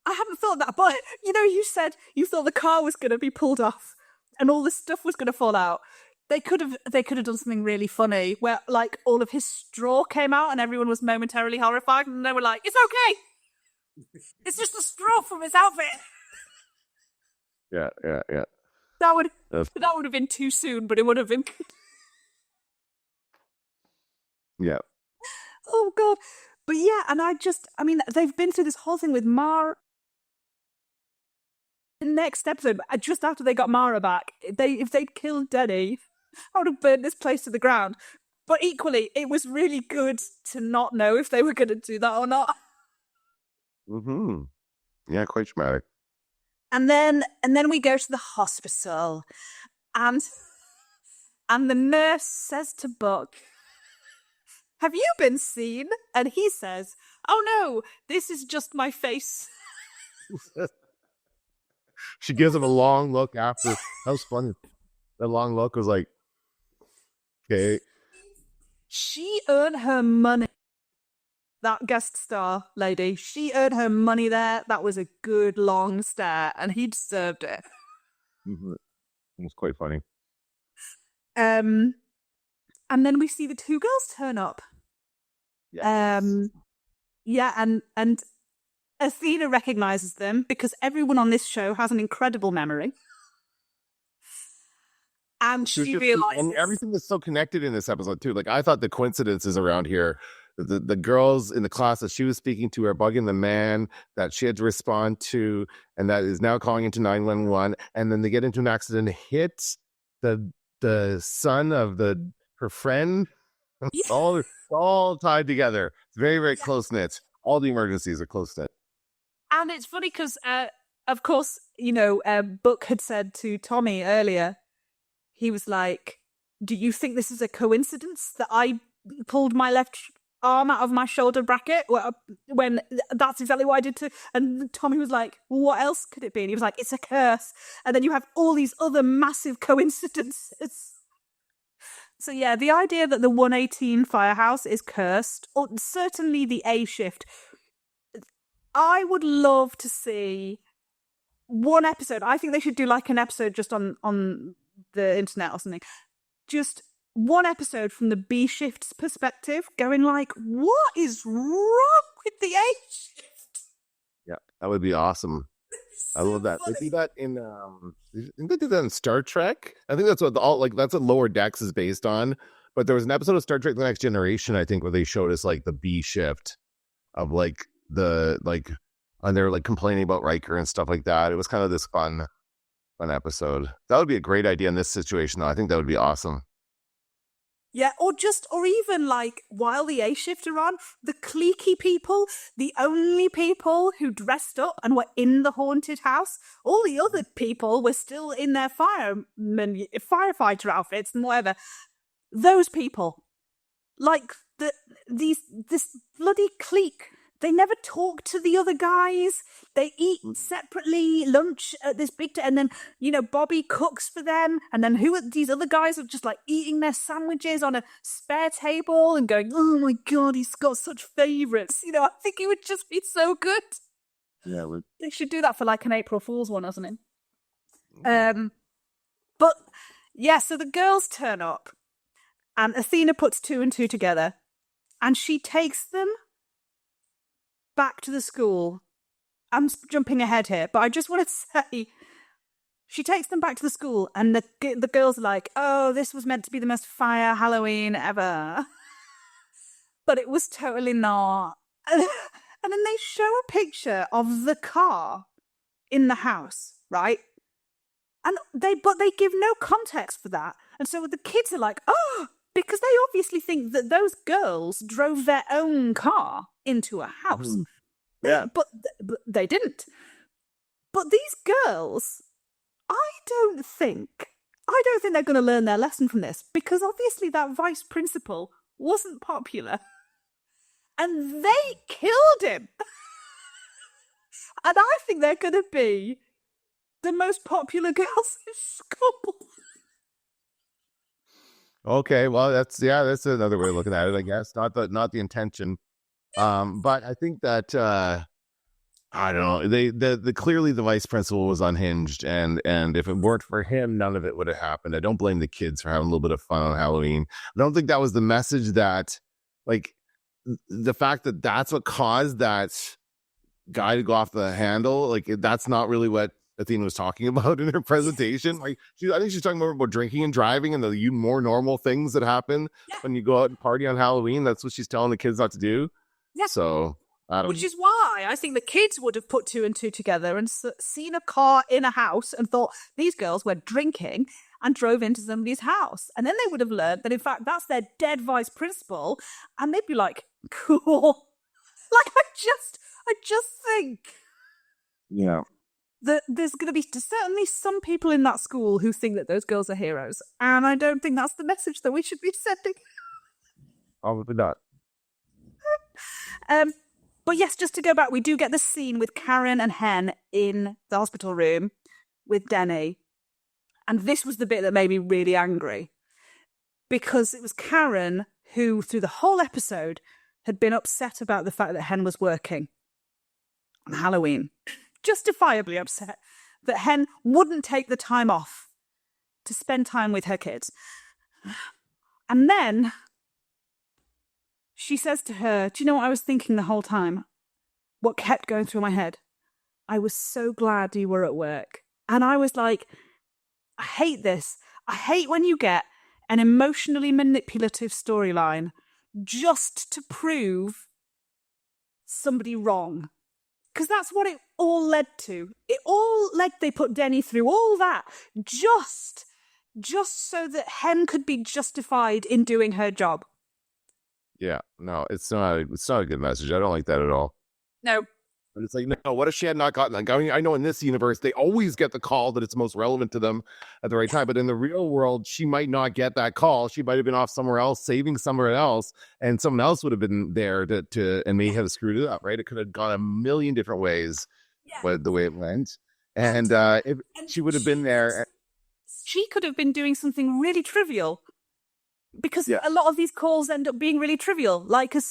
Speaker 1: haven't thought that, but you said you thought the car was going to be pulled off and all this stuff was going to fall out. They could have done something really funny where like all of his straw came out and everyone was momentarily horrified, and they were like, "It's okay. It's just a straw from his outfit."
Speaker 2: Yeah.
Speaker 1: That would have been too soon, but it would have been.
Speaker 2: Yeah.
Speaker 1: Oh God. But yeah, and they've been through this whole thing with Mara. The next episode, just after they got Mara back, if they'd killed Denny, I would have burned this place to the ground. But equally, it was really good to not know if they were going to do that or not.
Speaker 2: Mm-hmm. Yeah, quite dramatic.
Speaker 1: And then we go to the hospital, and the nurse says to Buck, "Have you been seen?" And he says, "Oh no, this is just my face."
Speaker 2: She gives him a long look after. That was funny. That long look was like, okay.
Speaker 1: She earned her money. That guest star lady, she earned her money there. That was a good long stare, and he deserved it.
Speaker 2: Mm-hmm. It was quite funny.
Speaker 1: And then we see the two girls turn up.
Speaker 2: Yes.
Speaker 1: Yeah, and Athena recognizes them because everyone on this show has an incredible memory. And she realizes...
Speaker 2: And everything is so connected in this episode, too. Like, I thought the coincidences around here... The girls in the class that she was speaking to are bugging the man that she had to respond to, and that is now calling into 911. And then they get into an accident, hit the son of her friend. It's all tied together. It's very, very close knit. All the emergencies are close knit.
Speaker 1: And it's funny because, of course, Buck had said to Tommy earlier, he was like, "Do you think this is a coincidence that I pulled my left arm out of my shoulder bracket when that's exactly what I did to..." And Tommy was like, "What else could it be?" And he was like, "It's a curse." And then you have all these other massive coincidences. So yeah, the idea that the 118 firehouse is cursed, or certainly the A shift, I would love to see one episode. I think they should do like an episode just on the internet or something. Just one episode from the B shift's perspective, going like, what is wrong with the A shift?
Speaker 2: Yeah, that would be awesome. I love that. They do that in didn't they do that in Star Trek? I think that's what that's what Lower Decks is based on. But there was an episode of Star Trek: The Next Generation, I think, where they showed us like the B shift of like and they were like complaining about Riker and stuff like that. It was kind of this fun episode. That would be a great idea in this situation, though. I think that would be awesome.
Speaker 1: Yeah, or even like while the A shift are on, the cliquey people, the only people who dressed up and were in the haunted house, all the other people were still in their firefighter outfits and whatever. Those people, like this bloody clique, they never talk to the other guys. They eat separately lunch at this big, and then, Bobby cooks for them. And then these other guys are just like eating their sandwiches on a spare table and going, oh my God, he's got such favorites. I think it would just be so good.
Speaker 2: Yeah.
Speaker 1: They should do that for like an April Fool's one or something. But yeah, so the girls turn up and Athena puts 2 and 2 together and she takes them back to the school. I'm jumping ahead here, but I just want to say she takes them back to the school and the girls are like, oh, this was meant to be the most fire Halloween ever. But it was totally not. And then they show a picture of the car in the house, right? And they give no context for that. And so the kids are like, oh, because they obviously think that those girls drove their own car into a house.
Speaker 2: Yeah.
Speaker 1: But they didn't. But these girls, I don't think they're going to learn their lesson from this, because obviously that vice principal wasn't popular. And they killed him. And I think they're going to be the most popular girls in school.
Speaker 2: Okay, well, that's another way of looking at it, I guess. Not the intention. But I think that I don't know. Clearly the vice principal was unhinged, and if it weren't for him, none of it would have happened. I don't blame the kids for having a little bit of fun on Halloween. I don't think that was the message that, like, the fact that that's what caused that guy to go off the handle. Like, that's not really what Athena was talking about in her presentation. Like, I think she's talking more about drinking and driving and the more normal things that happen when you go out and party on Halloween. That's what she's telling the kids not to do. Yeah. So,
Speaker 1: which is why I think the kids would have put 2 and 2 together and seen a car in a house and thought these girls were drinking and drove into somebody's house. And then they would have learned that, in fact, that's their dead vice principal. And they'd be like, cool. Like, I just think.
Speaker 2: Yeah.
Speaker 1: That there's going to be certainly some people in that school who think that those girls are heroes. And I don't think that's the message that we should be sending.
Speaker 2: Probably not.
Speaker 1: But yes, just to go back, we do get the scene with Karen and Hen in the hospital room with Denny. And this was the bit that made me really angry. Because it was Karen who, through the whole episode, had been upset about the fact that Hen was working on Halloween. Justifiably upset that Hen wouldn't take the time off to spend time with her kids. And then she says to her, do you know what I was thinking the whole time? What kept going through my head? I was so glad you were at work. And I was like, I hate this. I hate when you get an emotionally manipulative storyline just to prove somebody wrong. Because that's what it all led to. They put Denny through all that just so that Hen could be justified in doing her job.
Speaker 2: Yeah, no, it's not a good message. I don't like that at all.
Speaker 1: No.
Speaker 2: But it's like, no, what if she had not gotten that? I mean, I know in this universe, they always get the call that it's most relevant to them at the right time. But in the real world, she might not get that call. She might have been off somewhere else, saving somewhere else, and someone else would have been there and may have screwed it up, right? It could have gone a million different ways, the way it went. And if she would have been there.
Speaker 1: She could have been doing something really trivial. because a lot of these calls end up being really trivial, like a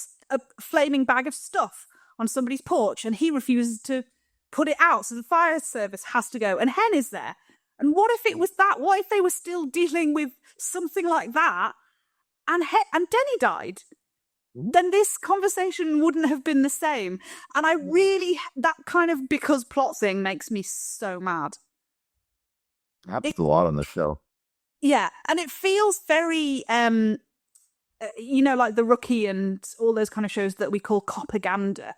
Speaker 1: flaming bag of stuff on somebody's porch, and he refuses to put it out, so the fire service has to go, and Hen is there. And what if it was that? What if they were still dealing with something like that, and Denny died? Then this conversation wouldn't have been the same. And I really, that kind of because plot thing makes me so mad.
Speaker 3: Happens a lot on the show.
Speaker 1: Yeah, and it feels very, like The Rookie and all those kind of shows that we call propaganda,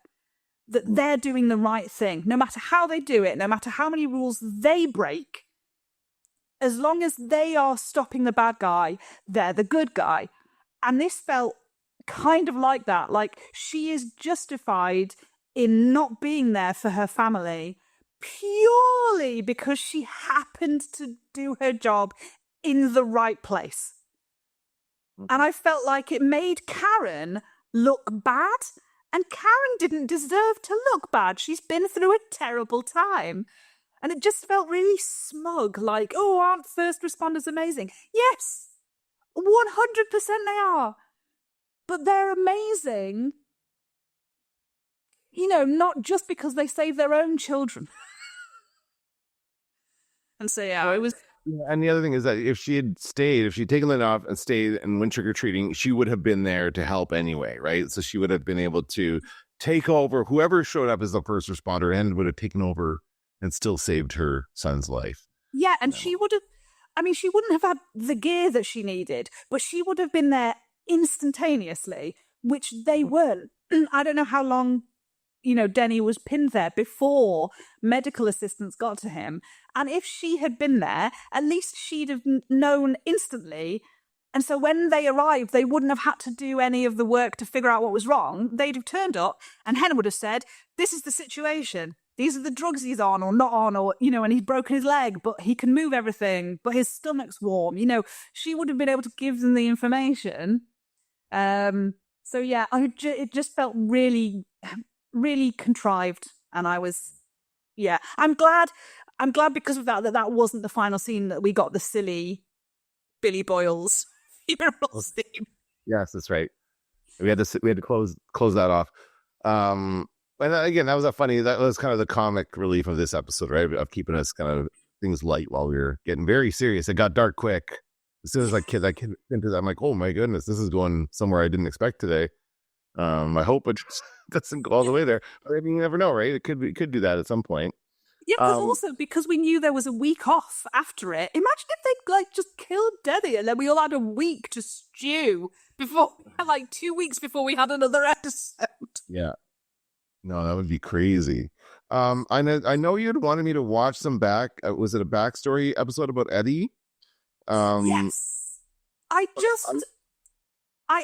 Speaker 1: that they're doing the right thing, no matter how they do it, no matter how many rules they break. As long as they are stopping the bad guy, they're the good guy. And this felt kind of like that. Like, she is justified in not being there for her family purely because she happened to do her job in the right place. And I felt like it made Karen look bad. And Karen didn't deserve to look bad. She's been through a terrible time. And it just felt really smug, like, oh, aren't first responders amazing? Yes, 100% they are. But they're amazing, not just because they save their own children. And so, yeah, it was...
Speaker 2: Yeah, and the other thing is that if she'd taken it off and stayed and went trick-or-treating, she would have been there to help anyway, right? So she would have been able to take over. Whoever showed up as the first responder and would have taken over and still saved her son's life.
Speaker 1: Yeah, and she would have, she wouldn't have had the gear that she needed, but she would have been there instantaneously, which they weren't. I don't know how long, Denny was pinned there before medical assistance got to him. And if she had been there, at least she'd have known instantly. And so when they arrived, they wouldn't have had to do any of the work to figure out what was wrong. They'd have turned up and Hen would have said, this is the situation. These are the drugs he's on or not on, or, and he's broken his leg, but he can move everything, but his stomach's warm. She would have been able to give them the information. So yeah, it just felt really, really contrived. And I was, I'm glad because of that wasn't the final scene, that we got the silly Billy Boyle's funeral scene.
Speaker 2: Yes, that's right. We had to close that off. And again, that was kind of the comic relief of this episode, right? Of keeping us kind of things light while we were getting very serious. It got dark quick. As soon as I kid into that, I'm like, oh my goodness, this is going somewhere I didn't expect today. I hope it doesn't go all the way there. But you never know, right? It could do that at some point.
Speaker 1: Yeah, because we knew there was a week off after it. Imagine if they just killed Denny and then we all had a week to stew before, 2 weeks before we had another episode.
Speaker 2: Yeah. No, that would be crazy. I know you'd wanted me to watch some was it a backstory episode about Eddie?
Speaker 1: Yes. I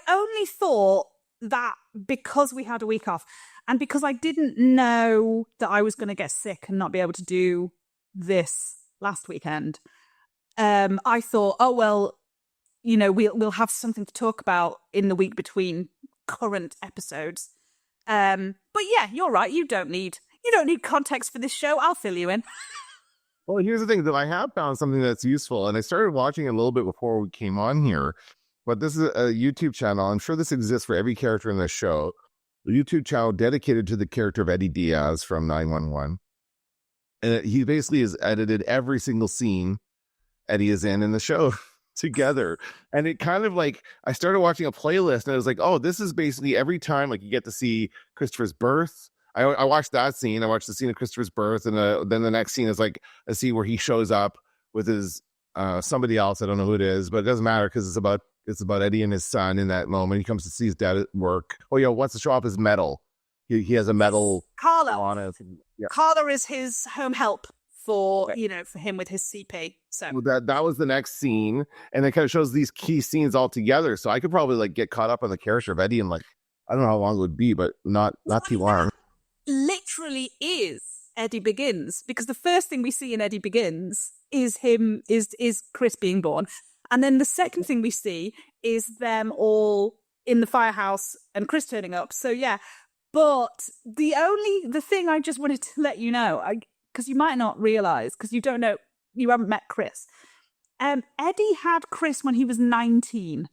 Speaker 1: only thought that because we had a week off and because I didn't know that I was going to get sick and not be able to do this last weekend, I thought, oh, well, we'll have something to talk about in the week between current episodes. But yeah, you're right. You don't need context for this show. I'll fill you in.
Speaker 2: Well, here's the thing, that I have found something that's useful, and I started watching it a little bit before we came on here, but this is a YouTube channel. I'm sure this exists for every character in the show. The YouTube channel dedicated to the character of Eddie Diaz from 911. And he basically has edited every single scene Eddie is in the show together. And it kind of I started watching a playlist and I was like, oh, this is basically every time you get to see Christopher's birth. I watched that scene. I watched the scene of Christopher's birth, and then the next scene is a scene where he shows up with his somebody else. I don't know who it is, but it doesn't matter because it's about Eddie and his son in that moment. He comes to see his dad at work. Oh yeah, wants to show off his medal. He has a medal.
Speaker 1: Carla
Speaker 2: on it. Yeah.
Speaker 1: Carla is his home help for for him with his CP. So
Speaker 2: that was the next scene, and it kind of shows these key scenes all together. So I could probably get caught up on the character of Eddie in I don't know how long it would be, but not too long.
Speaker 1: Literally is Eddie Begins, because the first thing we see in Eddie Begins is Chris being born, and then the second thing we see is them all in the firehouse and Chris turning up. So yeah, but the thing I just wanted to let you know, because you might not realize, because you don't know, you haven't met Chris. Eddie had Chris when he was 19.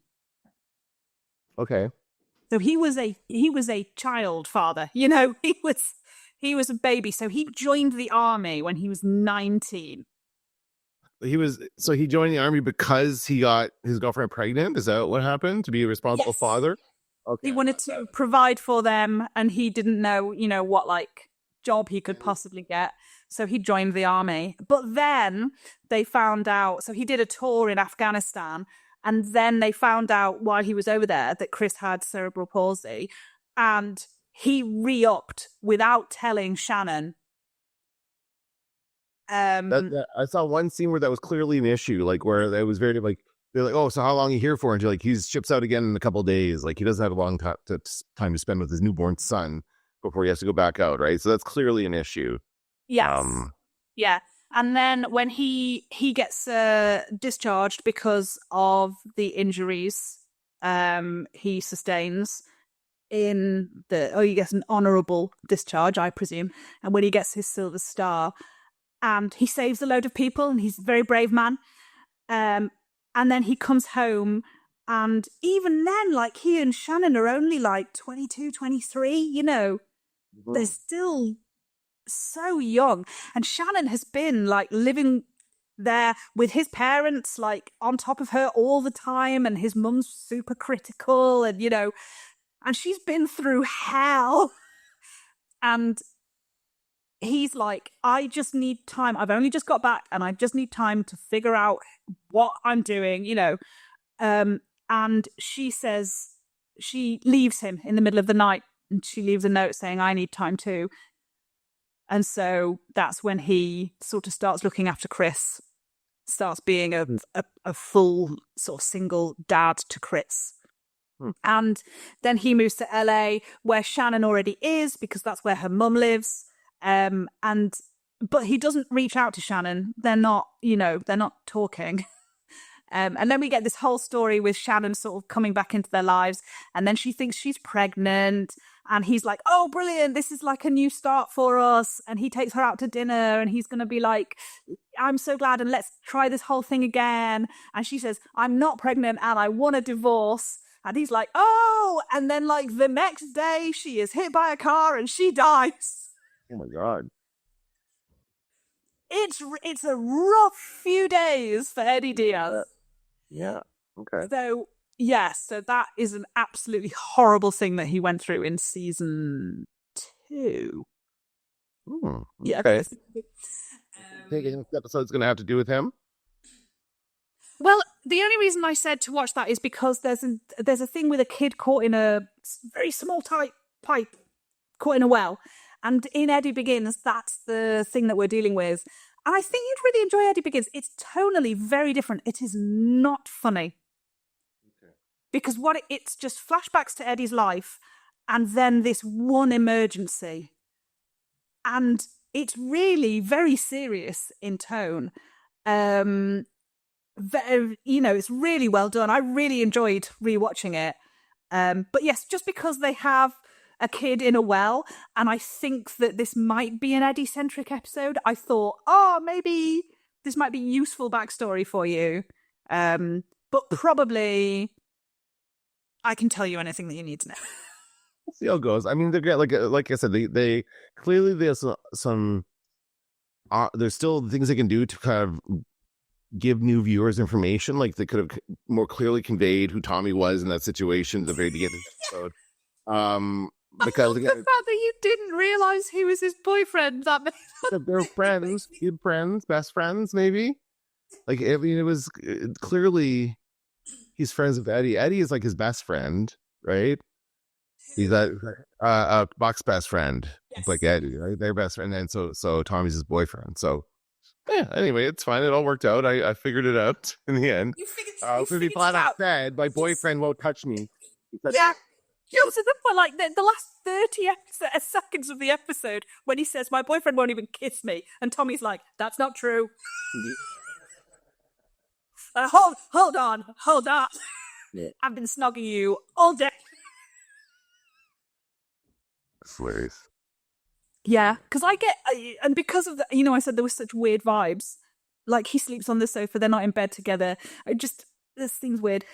Speaker 2: Okay.
Speaker 1: So he was a child father, you know, he was a baby. So he joined the army when he was 19.
Speaker 2: He joined the army because he got his girlfriend pregnant. Is that what happened? To be a responsible
Speaker 1: Yes.
Speaker 2: father? Okay.
Speaker 1: He wanted to provide for them, and he didn't know, you know, what like job he could possibly get. So he joined the army. But then they found out, so he did a tour in Afghanistan, and then they found out while he was over there that Chris had cerebral palsy, and he re-upped without telling Shannon.
Speaker 2: I saw one scene where that was clearly an issue, like where it was very like they're like, "Oh, so how long are you here for?" And you're like, "He's ships out again in a couple of days. Like he doesn't have a long time to spend with his newborn son before he has to go back out, right?" So that's clearly an issue.
Speaker 1: Yes. Yeah. And then when he gets discharged because of the injuries he sustains he gets an honourable discharge, I presume. And when he gets his Silver Star, and he saves a load of people, and he's a very brave man. And then he comes home, and even then, like, he and Shannon are only like 22, 23, you know. They're still so young. And Shannon has been like living there with his parents, like on top of her all the time, and his mum's super critical, and you know, and she's been through hell. And he's like, I just need time. I've only just got back, and I just need time to figure out what I'm doing, you know. And she says, she leaves him in the middle of the night, and she leaves a note saying, I need time too. And so that's when he sort of starts looking after Chris, starts being a full sort of single dad to Chris. And then he moves to LA, where Shannon already is, because that's where her mum lives. But he doesn't reach out to Shannon. They're not talking. And then we get this whole story with Shannon sort of coming back into their lives. And then she thinks she's pregnant. And he's like, oh, brilliant. This is like a new start for us. And he takes her out to dinner, and he's going to be like, I'm so glad, and let's try this whole thing again. And she says, I'm not pregnant and I want a divorce. And he's like, oh. And then like the next day she is hit by a car and she dies.
Speaker 2: Oh my God.
Speaker 1: It's a rough few days for Eddie Diaz.
Speaker 2: Yeah. Okay.
Speaker 1: So, yes, so that is an absolutely horrible thing that he went through in season 2.
Speaker 2: Yeah. Okay. I think this episode's going to have to do with him.
Speaker 1: Well, the only reason I said to watch that is because there's a thing with a kid caught in a very small pipe, caught in a well. And in Eddie Begins, that's the thing that we're dealing with. And I think you'd really enjoy Eddie Begins. It's tonally very different. It is not funny. Okay. Because it's just flashbacks to Eddie's life, and then this one emergency. And it's really very serious in tone. It's really well done. I really enjoyed rewatching it. But yes, just because they have a kid in a well, and I think that this might be an Eddie-centric episode, I thought, maybe this might be useful backstory for you. But probably I can tell you anything that you need to know.
Speaker 2: We'll see how it goes. I mean, they're like I said, they clearly there's some there's still things they can do to kind of give new viewers information. Like they could have more clearly conveyed who Tommy was in that situation at the very beginning of the episode. Because
Speaker 1: the fact that you didn't realize he was his boyfriend, that
Speaker 2: they're friends, good friends, best friends, maybe. Like, I mean, it was clearly he's friends with Eddie. Eddie is like his best friend, right? He's Buck's best friend, yes. Like Eddie, right? Their best friend, and so Tommy's his boyfriend. So yeah. Anyway, it's fine. It all worked out. I figured it out in the end. You figured it out. Said my boyfriend won't touch me.
Speaker 1: Yeah. So for like the last 30 seconds of the episode, when he says, my boyfriend won't even kiss me, and Tommy's like, that's not true. Hold on. Yeah. I've been snogging you all day.
Speaker 2: Hilarious.
Speaker 1: Yeah, because and because of the, I said there was such weird vibes. Like he sleeps on the sofa, they're not in bed together. This seems weird.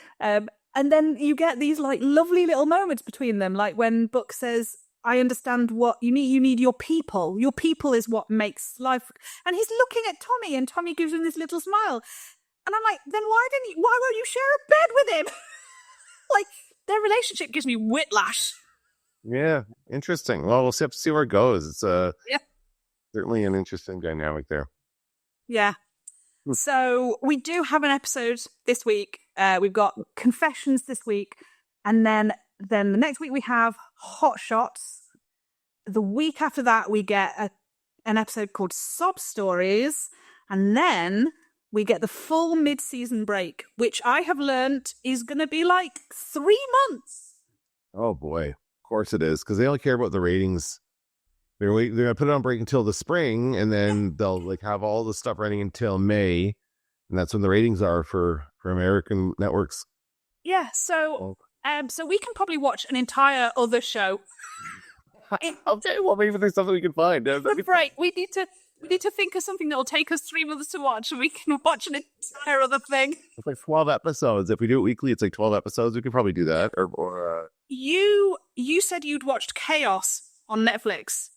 Speaker 1: And then you get these like lovely little moments between them, like when Book says, I understand what you need. You need your people. Your people is what makes life. And he's looking at Tommy, and Tommy gives him this little smile. And I'm like, then why won't you share a bed with him? Like, their relationship gives me whiplash.
Speaker 2: Yeah, interesting. Well, we'll have to see where it goes. It's
Speaker 1: Yeah.
Speaker 2: certainly an interesting dynamic there.
Speaker 1: Yeah. So we do have an episode this week. We've got Confessions this week. And then the next week we have Hot Shots. The week after that we get an episode called Sob Stories. And then we get the full mid-season break, which I have learned is going to be like 3 months.
Speaker 2: Oh boy, of course it is, because they only care about the ratings. They're gonna put it on break until the spring, and then they'll like have all the stuff running until May, and that's when the ratings are for American networks.
Speaker 1: Yeah, so we can probably watch an entire other show.
Speaker 2: Okay, well maybe there's something we can find.
Speaker 1: The break. We need to think of something that will take us 3 months to watch, and we can watch an entire other thing.
Speaker 2: It's like 12 episodes. If we do it weekly, it's like 12 episodes. We could probably do that. Or
Speaker 1: You said you'd watched Chaos on Netflix.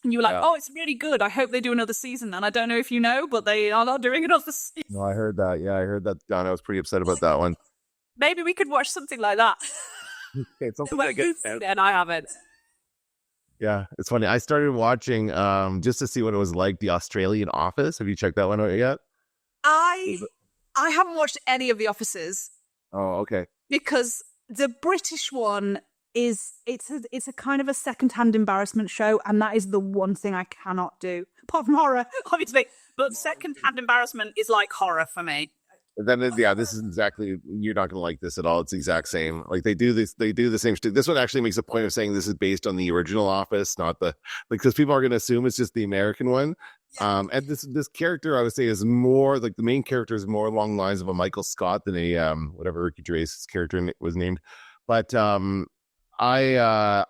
Speaker 1: And you were like,
Speaker 2: Yeah.
Speaker 1: oh, it's really good. I hope they do another season. And I don't know if you know, but they are not doing another season.
Speaker 2: no, I heard that. Yeah, I heard that. Don, I was pretty upset about that one.
Speaker 1: Maybe we could watch something like that.
Speaker 2: Okay, something
Speaker 1: Well,
Speaker 2: that gets
Speaker 1: you've seen it and I haven't.
Speaker 2: Yeah, it's funny. I started watching just to see what it was like, the Australian Office. Have you checked that one out yet?
Speaker 1: I haven't watched any of The Offices
Speaker 2: Oh, okay.
Speaker 1: because the British one is it's a kind of a second-hand embarrassment show, and that is the one thing I cannot do. Apart from horror, obviously, but second-hand embarrassment is like horror for me.
Speaker 2: Then this is exactly, you're not gonna like this at all. It's the exact same. Like they do the same shit. This one actually makes a point of saying this is based on the original Office, not the because people are gonna assume it's just the American one. And this character I would say is more like the main character is more along the lines of a Michael Scott than a whatever Ricky Gervais' character was named. But I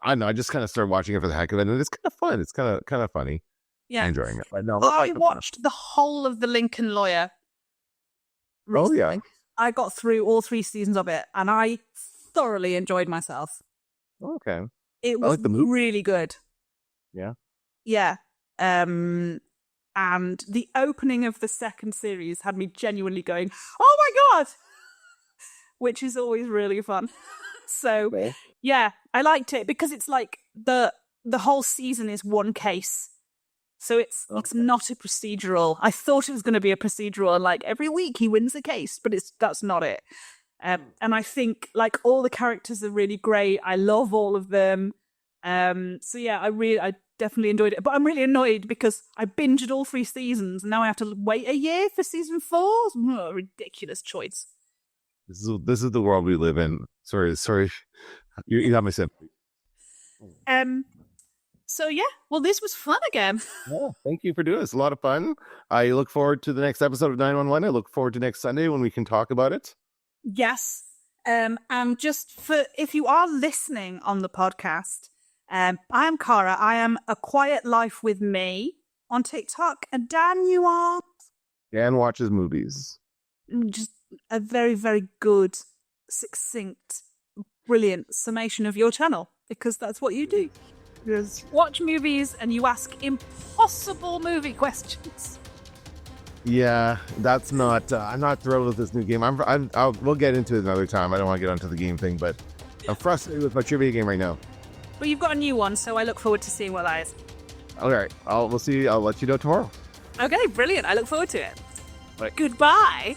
Speaker 2: don't know, I just kind of started watching it for the heck of it, and it's kind of fun. It's kind of funny.
Speaker 1: Yeah,
Speaker 2: I'm enjoying it. But no,
Speaker 1: I watched the whole of The Lincoln Lawyer.
Speaker 2: Oh yeah.
Speaker 1: I got through all 3 seasons of it, and I thoroughly enjoyed myself.
Speaker 2: Okay.
Speaker 1: It was
Speaker 2: like the movie.
Speaker 1: really good.
Speaker 2: Yeah.
Speaker 1: Yeah. And the opening of the second series had me genuinely going, oh my God! Which is always really fun. So, yeah, I liked it because it's like the whole season is one case. So it's not a procedural. I thought it was going to be a procedural, and like every week he wins a case, but that's not it. And I think like all the characters are really great. I love all of them. So yeah, I definitely enjoyed it. But I'm really annoyed because I binged all 3 seasons, and now I have to wait a year for season 4. Oh, ridiculous choice.
Speaker 2: This is the world we live in. Sorry. You have my sympathy.
Speaker 1: So yeah, well, this was fun again.
Speaker 2: Yeah, thank you for doing this. A lot of fun. I look forward to the next episode of 911. I look forward to next Sunday when we can talk about it.
Speaker 1: Yes. And just for if you are listening on the podcast, I am Cara. I am A Quiet Life with Me on TikTok. And Dan, you are?
Speaker 2: Dan watches movies.
Speaker 1: Just a very, very good, succinct, brilliant summation of your channel, because that's what you do.
Speaker 2: Yes.
Speaker 1: Watch movies and you ask impossible movie questions.
Speaker 2: Yeah, that's not. I'm not thrilled with this new game. We'll get into it another time. I don't want to get onto the game thing, but I'm frustrated with my trivia game right now.
Speaker 1: But you've got a new one, so I look forward to seeing what that is.
Speaker 2: All right, we'll see. I'll let you know tomorrow.
Speaker 1: Okay, brilliant. I look forward to it.
Speaker 2: Right.
Speaker 1: Goodbye.